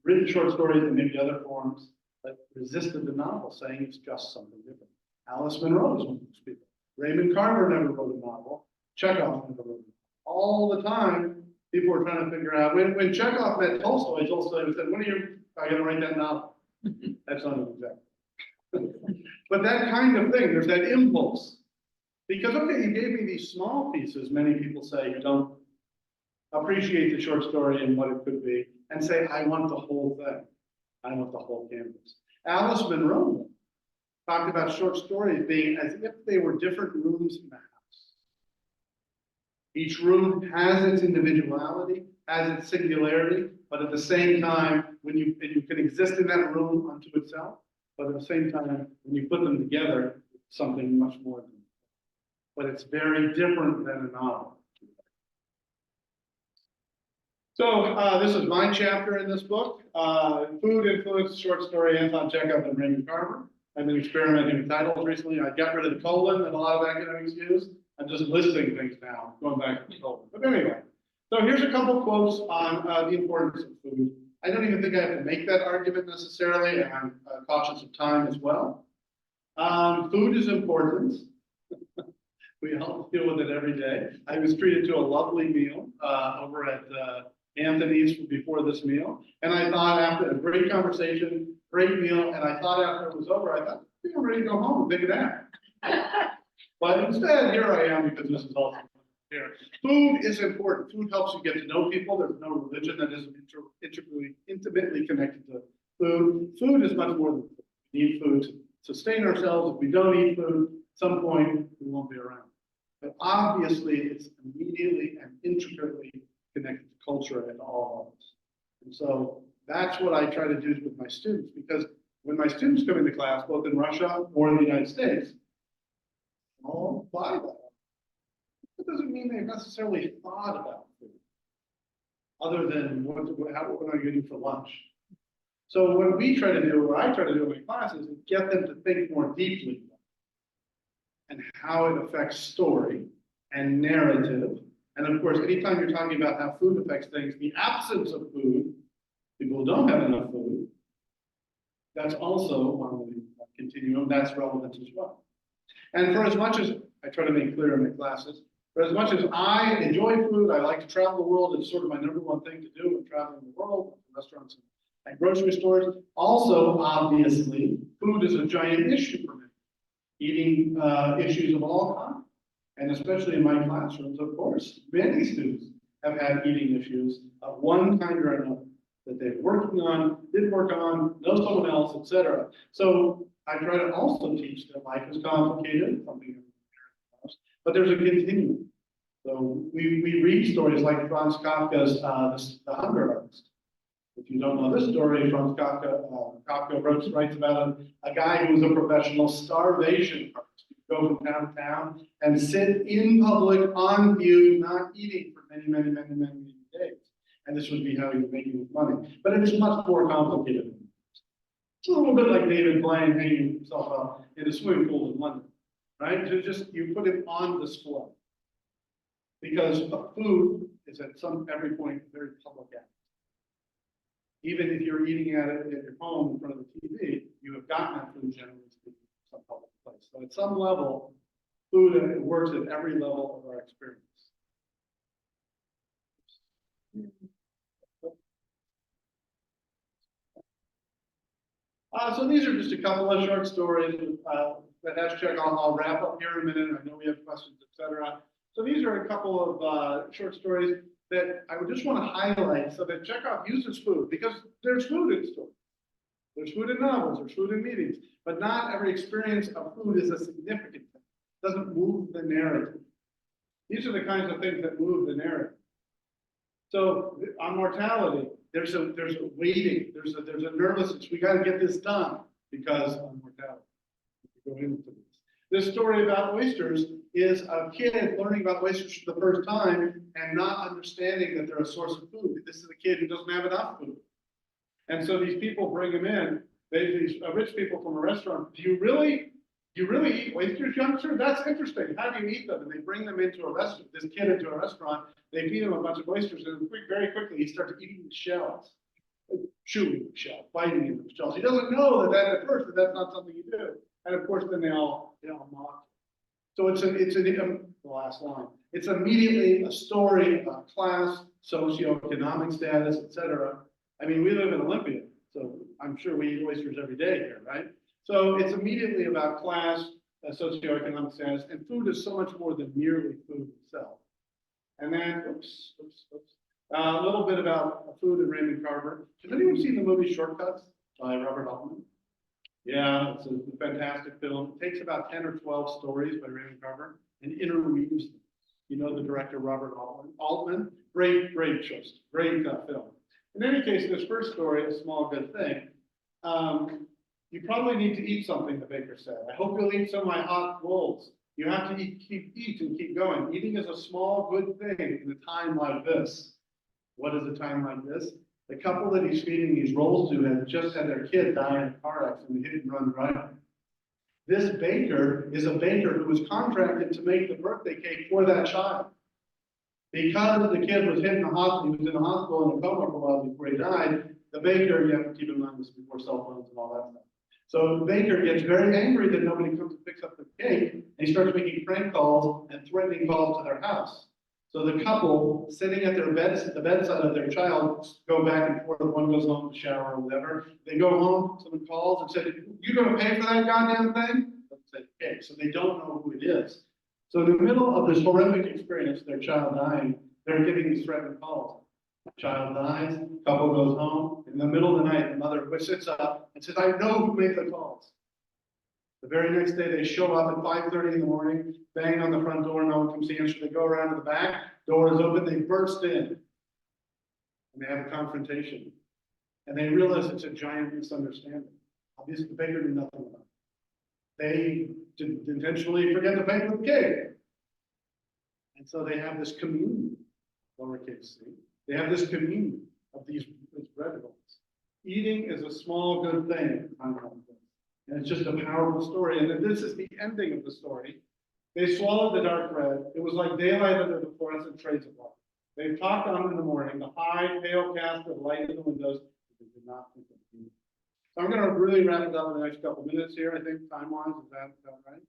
written short stories in maybe other forms, but resisted the novel, saying it's just something different. Alice Munro is one of those people. Raymond Carver never wrote a novel. Chekhov never wrote a novel. All the time, people were trying to figure out, when Chekhov met Tolstoy said, when are you going to write that novel? That's not an exact. But that kind of thing, there's that impulse. Because, okay, you gave me these small pieces, many people say, who don't appreciate the short story and what it could be, and say, I want the whole thing. I want the whole canvas. Alice Munro talked about short stories being as if they were different rooms in the house. Each room has its individuality, has its singularity, but at the same time, when you can exist in that room unto itself, but at the same time, when you put them together, it's something much more than that. But it's very different than a novel. So this is my chapter in this book, Food Influenced Short Story, Anton Chekhov and Raymond Carver. I've been experimenting with titles recently. I got rid of the colon that a lot of academics use. I'm just listing things now, going back to the colon. But anyway, so here's a couple quotes on the importance of food. I don't even think I have to make that argument necessarily, and I'm cautious of time as well. Food is important. We all deal with it every day. I was treated to a lovely meal over at Anthony's before this meal. And I thought after a great conversation, great meal, and I thought after it was over, I thought, I think I'm ready to go home and take a nap. But instead, here I am because this is also here. Food is important. Food helps you get to know people. There's no religion that isn't intimately connected to food. Food is much more than food. We need food to sustain ourselves. If we don't eat food, at some point, we won't be around. But obviously, it's immediately and intricately connected to culture at all levels. And so that's what I try to do with my students, because when my students come into class, both in Russia or in the United States, all apply that. It doesn't mean they've necessarily thought about food, other than what am I going to do for lunch? So what we try to do, what I try to do in my classes, is get them to think more deeply and how it affects story and narrative. And of course, anytime you're talking about how food affects things, the absence of food, people who don't have enough food, that's also on the continuum, that's relevant as well. And for as much as I try to make clear in my classes, for as much as I enjoy food, I like to travel the world, it's sort of my #1 thing to do when traveling the world, restaurants and grocery stores. Also, obviously, food is a giant issue for me. Eating issues of all kinds. And especially in my classrooms, of course, many students have had eating issues of one kind or another that they're working on, did work on, know someone else, etc. So I try to also teach that life is complicated, something but there's a continuum. So we read stories like Franz Kafka's The Hunger Artist. If you don't know this story, Franz Kafka writes about a guy who was a professional starvation artist. He'd go from town to town and sit in public on view, not eating for many days. And this would be how he was making his money. But it's much more complicated than that. It's a little bit like David Blaine hanging himself up in a swimming pool in London. right? To just, you put it on display. Because food is at every point very public act. Even if you're eating at it at your home in front of the TV, you have gotten that food generally speaking in some public place. So at some level, food works at every level of our experience. So these are just a couple of short stories that has check. I'll wrap up here in a minute. I know we have questions, etc. So these are a couple of short stories that I would just want to highlight so that Chekhov uses food, because there's food in stories. There's food in novels, there's food in meetings, but not every experience of food is a significant thing. It doesn't move the narrative. These are the kinds of things that move the narrative. So on mortality, there's a waiting, there's a nervousness. We got to get this done because of mortality. Go into this. This story about oysters is a kid learning about oysters for the first time and not understanding that they're a source of food. This is a kid who doesn't have enough food. And so these people bring him in, these rich people from a restaurant. Do you really eat oysters, youngster? That's interesting. How do you eat them? And they bring them into a restaurant, this kid into a restaurant. They feed him a bunch of oysters, and very quickly he starts eating the shells, chewing the shells, biting into the shells. He doesn't know that at first that's not something you do. And of course, then they all mock. So the last line. It's immediately a story about class, socioeconomic status, etc. I mean, we live in Olympia, so I'm sure we eat oysters every day here, right? So it's immediately about class, socioeconomic status, and food is so much more than merely food itself. And then, a little bit about food and Raymond Carver. Has anyone seen the movie Shortcuts by Robert Altman? Yeah, it's a fantastic film. It takes about 10 or 12 stories by Raymond Carver and interweaves them. You know the director, Robert Altman. Great choice, great film. In any case, this first story, A Small Good Thing, you probably need to eat something, the baker said. I hope you'll eat some of my hot rolls. You have to eat and keep going. Eating is a small good thing in a time like this. What is a time like this? The couple that he's feeding these rolls to had just had their kid die in a car accident, hit and run driving. This baker is a baker who was contracted to make the birthday cake for that child. Because the kid was hit in the hospital, he was in the hospital in a coma for a while before he died, the baker, you have to keep in mind this before cell phones and all that stuff. So the baker gets very angry that nobody comes to fix up the cake, and he starts making prank calls and threatening calls to their house. So the couple sitting at the bedside of their child go back and forth. One goes home to shower or whatever. They go home, someone calls and said, "You gonna pay for that goddamn thing?" They say, "Okay," so they don't know who it is. So in the middle of this horrific experience, their child dying, they're getting these threatening calls. Child dies, couple goes home. In the middle of the night, the mother sits up and says, "I know who made the calls." The very next day, they show up at 5:30 in the morning, bang on the front door, no one comes to answer. They go around to the back, door is open, they burst in, and they have a confrontation. And they realize it's a giant misunderstanding. Obviously, the baker knew nothing about it. They didn't intentionally forget to pay for the cake. And so they have this communion, lowercase c. They have this communion of these bread rolls. Eating is a small good thing. And it's just a powerful story. And then this is the ending of the story. They swallowed the dark bread. It was like daylight under the fluorescent trays of light. They talked on in the morning, the high, pale cast of light in the windows. They did not think of food. So I'm going to really wrap it up in the next couple minutes here, I think, time-wise. Is that right?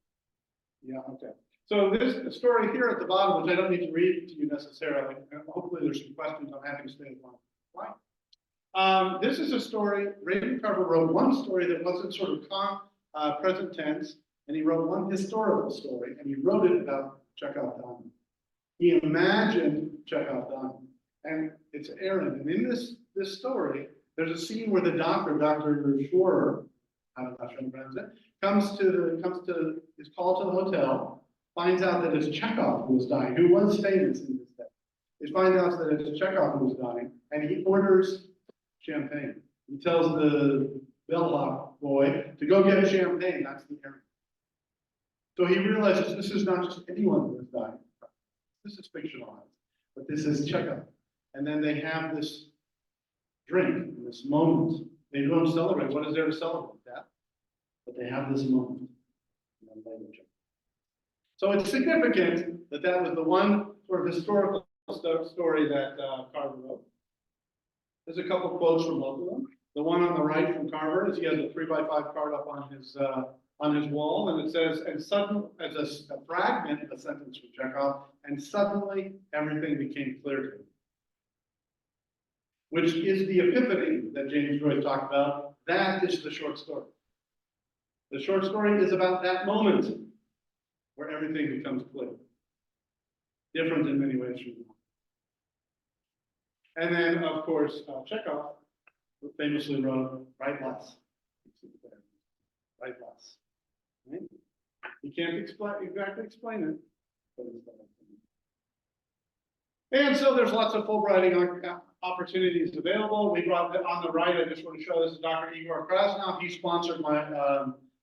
Yeah, okay. So this story here at the bottom, which I don't need to read to you necessarily, hopefully there's some questions. I'm happy to stay as long as like. This is a story, Raymond Carver wrote one story that wasn't sort of present tense, and he wrote one historical story, and he wrote it about Chekhov dying. He imagined Chekhov dying, and it's Aaron. And in this story, there's a scene where the doctor, Dr. Schwarer, I'm not sure how to pronounce it, comes to his call to the hotel, finds out that it's Chekhov who was dying, who was famous in his day. He finds out that it's Chekhov who was dying, and he orders champagne. He tells the bellhop boy to go get champagne. That's the errand. So he realizes this is not just anyone who is dying. This is fictionalized, but this is Chekhov. And then they have this drink, this moment. They don't celebrate. What is there to celebrate? That. But they have this moment. So it's significant that that was the one sort of historical story that Carver wrote. There's a couple quotes from both of them. The one on the right from Carver is he has a 3x5 card up on his wall, and it says, and suddenly, as a fragment of a sentence from Chekhov, and suddenly everything became clear to him. Which is the epiphany that James Joyce talked about. That is the short story. The short story is about that moment where everything becomes clear. Different in many ways from that. And then, of course, Chekhov famously wrote, "Write less." Write less. Right? You can't exactly explain it, but it's better. And so there's lots of Fulbrighting opportunities available. We brought on the right, I just want to show this is Dr. Igor Krasnov. He sponsored my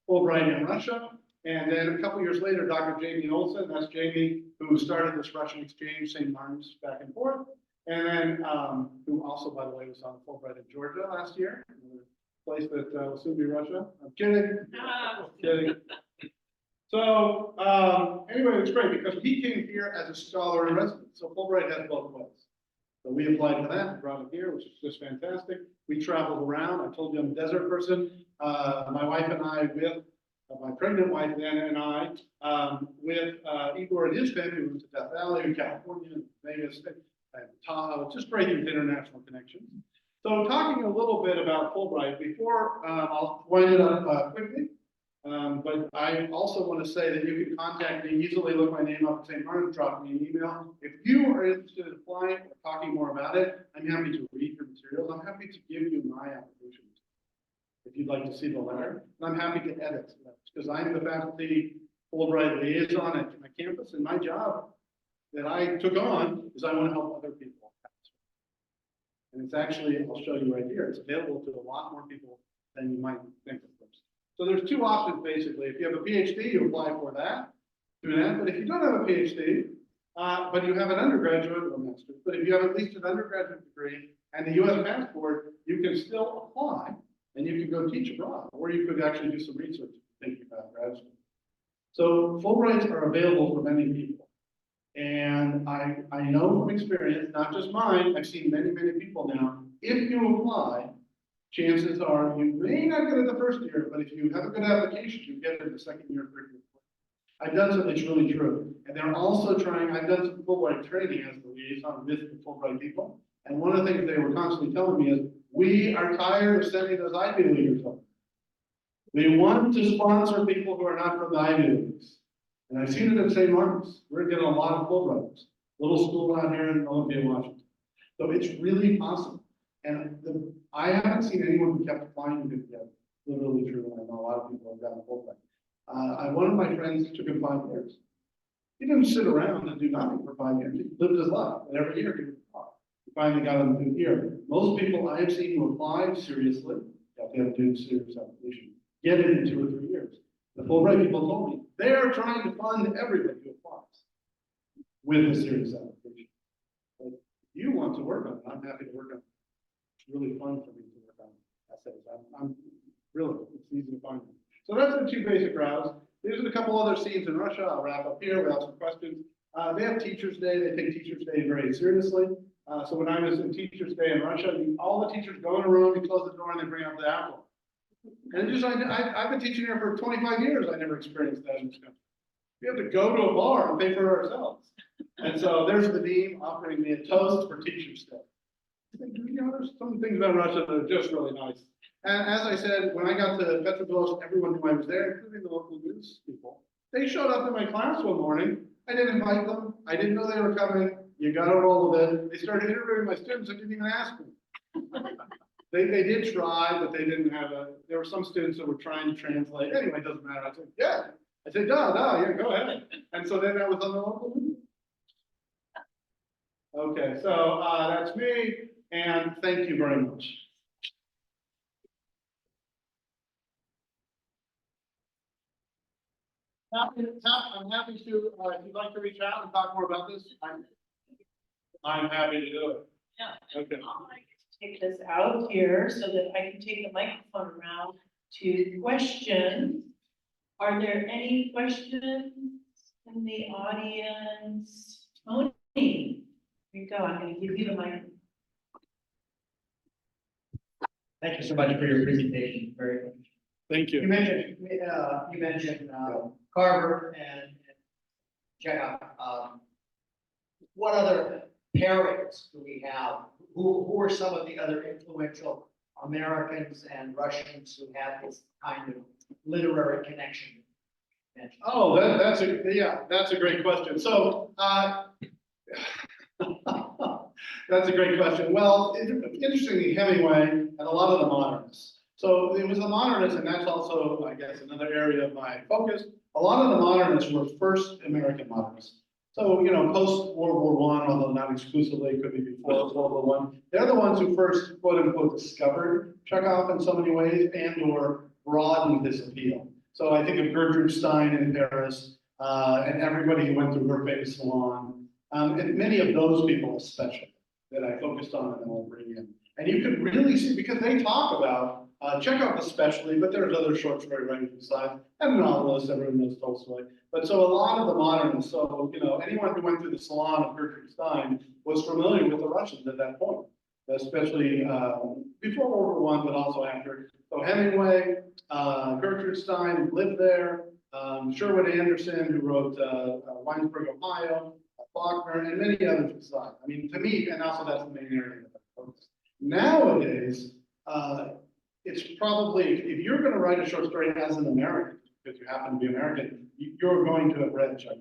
Fulbright in Russia. And then a couple years later, Dr. Jamie Olson, that's Jamie, who started this Russian exchange, St. Martin's back and forth. And then, who also, by the way, was on Fulbright in Georgia last year, a place that will soon be Russia. I'm kidding. Kidding. So, anyway, it was great because he came here as a scholar in residence. So Fulbright has both ways. So we applied for that, brought him here, which is just fantastic. We traveled around. I told you I'm a desert person. My wife and I, with my pregnant wife then, and I, with Igor and his family, we went to Death Valley, California, Vegas, and Tahoe. Just great with international connections. So talking a little bit about Fulbright before I'll wind it up quickly. But I also want to say that you can contact me easily, look my name up at St. Martin's, drop me an email. If you are interested in applying or talking more about it, I'm happy to read your materials. I'm happy to give you my application if you'd like to see the letter. And I'm happy to edit because I'm the faculty Fulbright liaison at my campus, and my job that I took on is I want to help other people. And it's actually, I'll show you right here, it's available to a lot more people than you might think of first. So there's two options basically. If you have a PhD, you apply for that, do that. But if you don't have a PhD, but you have an undergraduate or master's, but if you have at least an undergraduate degree and a U.S. passport, you can still apply and you can go teach abroad, or you could actually do some research thinking about grad school. So Fulbrights are available for many people. And I know from experience, not just mine, I've seen many, many people now, if you apply, chances are you may not get it the first year, but if you have a good application, you get it in the second year, third year. I've done something that's really true. And they're also trying, I've done some Fulbright training as the liaison with the Fulbright people. And one of the things they were constantly telling me is, we are tired of sending those Ivy Leaguers home. We want to sponsor people who are not from the Ivy Leagues. And I've seen it at St. Martin's. We're getting a lot of Fulbrights. Little school out here in Olympia, Washington. So it's really possible. And I haven't seen anyone who kept applying to get literally true. I know a lot of people have gotten Fulbright. One of my friends took him 5 years. He didn't sit around and do nothing for 5 years. He lived his life. And every year he would apply. He finally got him a new year. Most people I have seen who apply seriously, you have to have to do serious application, get it in 2 or 3 years. The Fulbright people told me they are trying to fund everybody who applies with a serious application. But if you want to work on it, I'm happy to work on it. It's really fun for me to work on essays. I'm really, it's easy to find them. So that's the 2 basic routes. There's a couple other scenes in Russia. I'll wrap up here. We have some questions. They have Teachers' Day. They take Teachers' Day very seriously. So when I was in Teachers' Day in Russia, all the teachers go in a room, they close the door, and they bring up the apple. And just I've been teaching here for 25 years. I never experienced that in this country. We have to go to a bar and pay for it ourselves. And so there's the dean offering me a toast for Teachers' Day. You know, there's some things about Russia that are just really nice. And as I said, when I got to Petrozavodsk, everyone knew I was there, including the local news people. They showed up in my class one morning. I didn't invite them. I didn't know they were coming. You got to roll with it. They started interviewing my students. I didn't even ask them. They did try, but they didn't have there were some students that were trying to translate. Anyway, it doesn't matter. I said, yeah. I said, yeah, go ahead. And so then I was on the local news. Okay, so that's me. And thank you very much. I'm happy to, if you'd like to reach out and talk more about this, I'm happy to do it. Yeah. Okay. I get to take this out here so that I can take the microphone around to questions. Are there any questions in the audience? Tony, here you go. I'm going to give you the mic. Thank you so much for your presentation, very much. Thank You mentioned, Carver and Chekhov. What other pairings do we have? Who are some of the other influential Americans and Russians who have this kind of literary connection? Oh, that's a great question. So, that's a great question. Well, interestingly, Hemingway and a lot of the modernists. So it was the modernists, and that's also, I guess, another area of my focus. A lot of the modernists were first American modernists. So, you know, post World War I, although not exclusively, it could be before World War I. They're the ones who first, quote unquote, discovered Chekhov in so many ways and or broadened his appeal. So I think of Gertrude Stein in Paris, and everybody who went through her famous salon, and many of those people especially that I focused on and I'll bring in. And you could really see, because they talk about Chekhov especially, but there's other short story writers besides, and novelists, everyone knows Tolstoy. But so a lot of the modernists, so, you know, anyone who went through the salon of Gertrude Stein was familiar with the Russians at that point, especially before World War I, but also after. So Hemingway, Gertrude Stein lived there, Sherwood Anderson, who wrote Winesburg, Ohio, Faulkner, and many others besides. I mean, to me, and also that's the main area that I focus. Nowadays, it's probably, if you're going to write a short story as an American, because you happen to be American, you're going to have read Chekhov.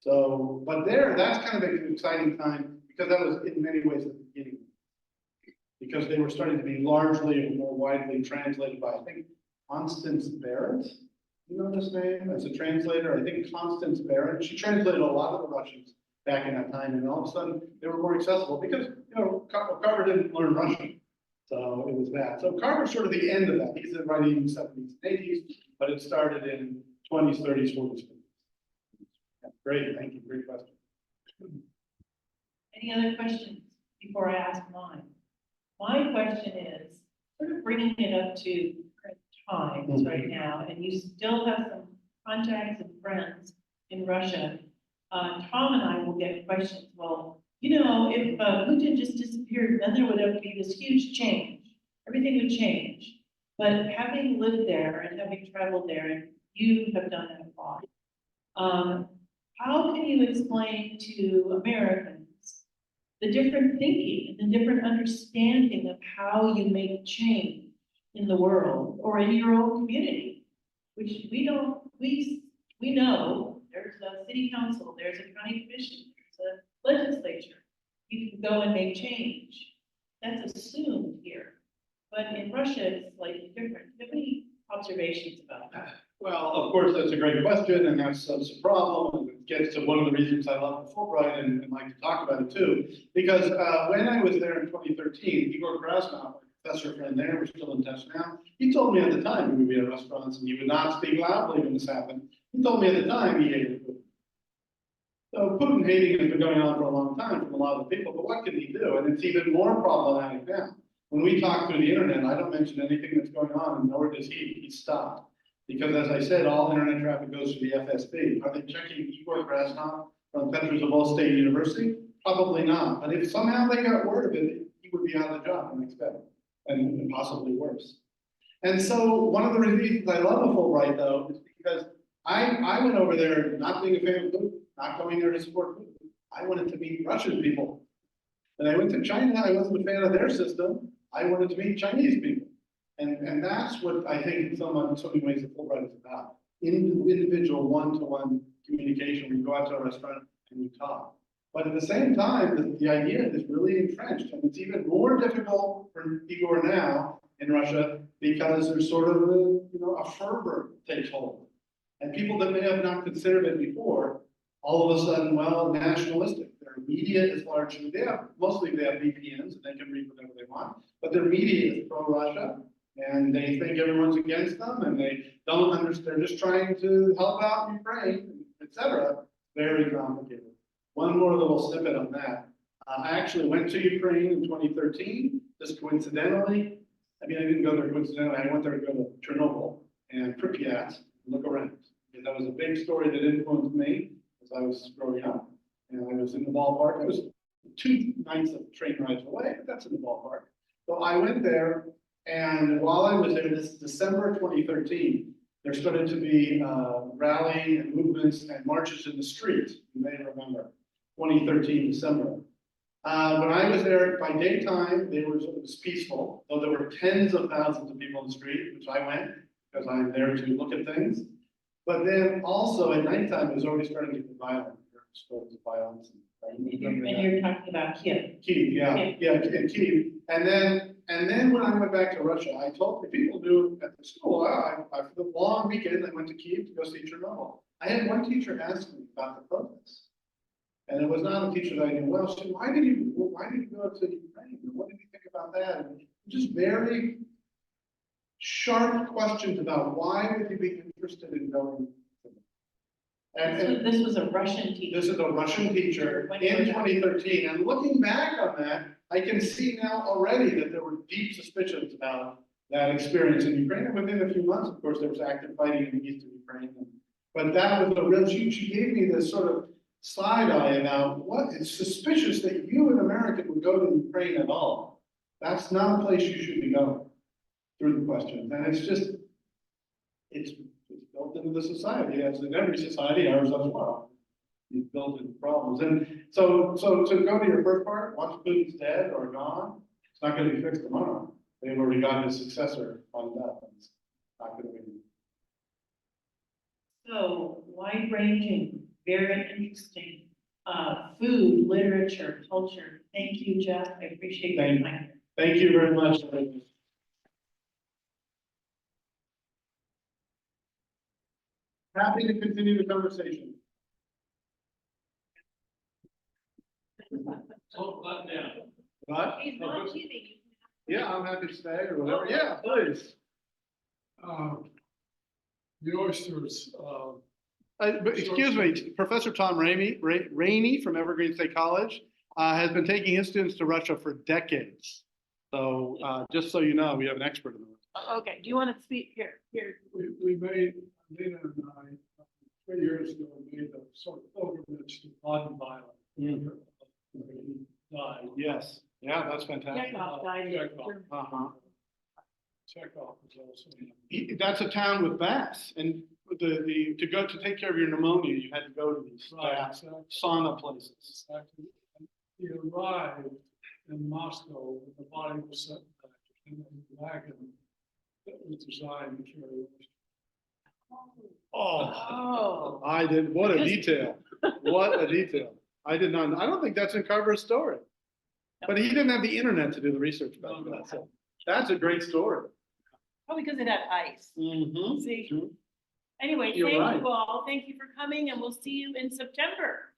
So, but that's kind of an exciting time, because that was in many ways the beginning. Because they were starting to be largely and more widely translated by, I think, Constance Barrett. You know this name as a translator? I think Constance Barrett. She translated a lot of the Russians back in that time, and all of a sudden they were more accessible because, you know, Carver didn't learn Russian. So it was that. So Carver's sort of the end of that. He's writing in the 70s and 80s, but it started in 20s, 30s, 40s. Yeah, great, thank you. Great question. Any other questions before I ask mine? My question is sort of bringing it up to current times right now, and you still have some contacts and friends in Russia. Tom and I will get questions. Well, you know, if Putin just disappeared, then there would have to be this huge change. Everything would change. But having lived there and having traveled there, and you have done that a lot, how can you explain to Americans the different thinking and the different understanding of how you make change in the world or in your own community, which we know there's a city council, there's a county commission, there's a legislature. You can go and make change. That's assumed here. But in Russia, it's slightly different. Do you have any observations about that? Well, of course, that's a great question, and that's a problem. And it gets to one of the reasons I love the Fulbright and like to talk about it too. Because when I was there in 2013, Igor Krasnov, a professor friend there, we're still in touch now, he told me at the time we would be at restaurants and he would not speak loudly when this happened. He told me at the time he hated Putin. So Putin hating has been going on for a long time from a lot of the people, but what can he do? And it's even more problematic now. When we talk through the internet, I don't mention anything that's going on, and nor does he. He's stopped. Because as I said, all internet traffic goes to the FSB. Are they checking Igor Krasnov from Petrozavodsk State University? Probably not. But if somehow they got word of it, he would be out of the job the next day, and possibly worse. And so one of the reasons I love a Fulbright, though, is because I went over there not being a fan of Putin, not going there to support Putin. I wanted to meet Russian people. And I went to China, I wasn't a fan of their system. I wanted to meet Chinese people. And that's what I think in so many ways the Fulbright is about. Individual one-to-one communication. We go out to a restaurant and we talk. But at the same time, the idea is really entrenched. And it's even more difficult for Igor now in Russia because there's sort of a fervor takes hold. And people that may have not considered it before, all of a sudden, well, nationalistic. Their media is largely, mostly they have VPNs and they can read whatever they want, but their media is pro-Russia and they think everyone's against them and they don't understand, they're just trying to help out Ukraine, etc. Very complicated. One more little snippet on that. I actually went to Ukraine in 2013, just coincidentally. I mean, I didn't go there coincidentally. I went there to go to Chernobyl and Pripyat and look around. because that was a big story that influenced me as I was growing up. And I was in the ballpark. It was 2 nights of train rides away, but that's in the ballpark. So I went there, and while I was there, this December 2013, there started to be rallying and movements and marches in the street. You may remember, 2013 December. When I was there, by daytime, they were sort of peaceful, though there were tens of thousands of people in the street, which I went because I'm there to look at things. But then also at nighttime, it was already starting to get violent. There were stories of violence. And you're talking about Kiev. Kyiv, yeah, in Kyiv. And then when I went back to Russia, I told the people knew at the school, for the long weekend, I went to Kyiv to go see Chernobyl. I had one teacher ask me about the protests. And it was not a teacher that I knew well. She said, why did you go to Ukraine? What did you think about that? And just very sharp questions about why would you be interested in going to them? And This was a Russian teacher. this is a Russian teacher in 2013. And looking back on that, I can see now already that there were deep suspicions about that experience in Ukraine. And within a few months, of course, there was active fighting in eastern Ukraine. But that was a real, she gave me this sort of side eye about what it's suspicious that you, an American, would go to Ukraine at all. That's not a place you should be going through the questions. And it's just, it's built into the society, as in every society, ours as well. It's built into problems. And so to go to your first part, once Putin's dead or gone, it's not going to be fixed tomorrow. They've already got his successor on that. It's not going to be. So wide-ranging, very interesting, food, literature, culture. Thank you, Jeff. I appreciate your time. Thank you very much. Happy to continue the conversation. What? He's not leaving. Yeah, I'm happy to stay or whatever. Yeah, please. The oysters, But excuse me, Professor Tom Rainey from Evergreen State College has been taking his students to Russia for decades. So just so you know, we have an expert in the room. Okay, do you want to speak here? we made, Nina and I, 3 years ago, made a sort of pilgrimage to Baden-Württemberg. He died. Yes, yeah, that's fantastic. Chekhov died in Chekhov. Germany. Uh-huh. Chekhov was also. That's a town with baths, and to go to take care of your pneumonia, you had to go to these baths, sauna places. Exactly. And he arrived in Moscow with the body was sent back in a wagon that was designed to carry oysters. Oh, I did. What a detail! What a detail! I did not. I don't think that's in Carver's story, but he didn't have the internet to do the research about that. So that's a great story. Probably because it had ice. Mm-hmm. See? Anyway, You're thank right. you all. Thank you for coming, and we'll see you in September.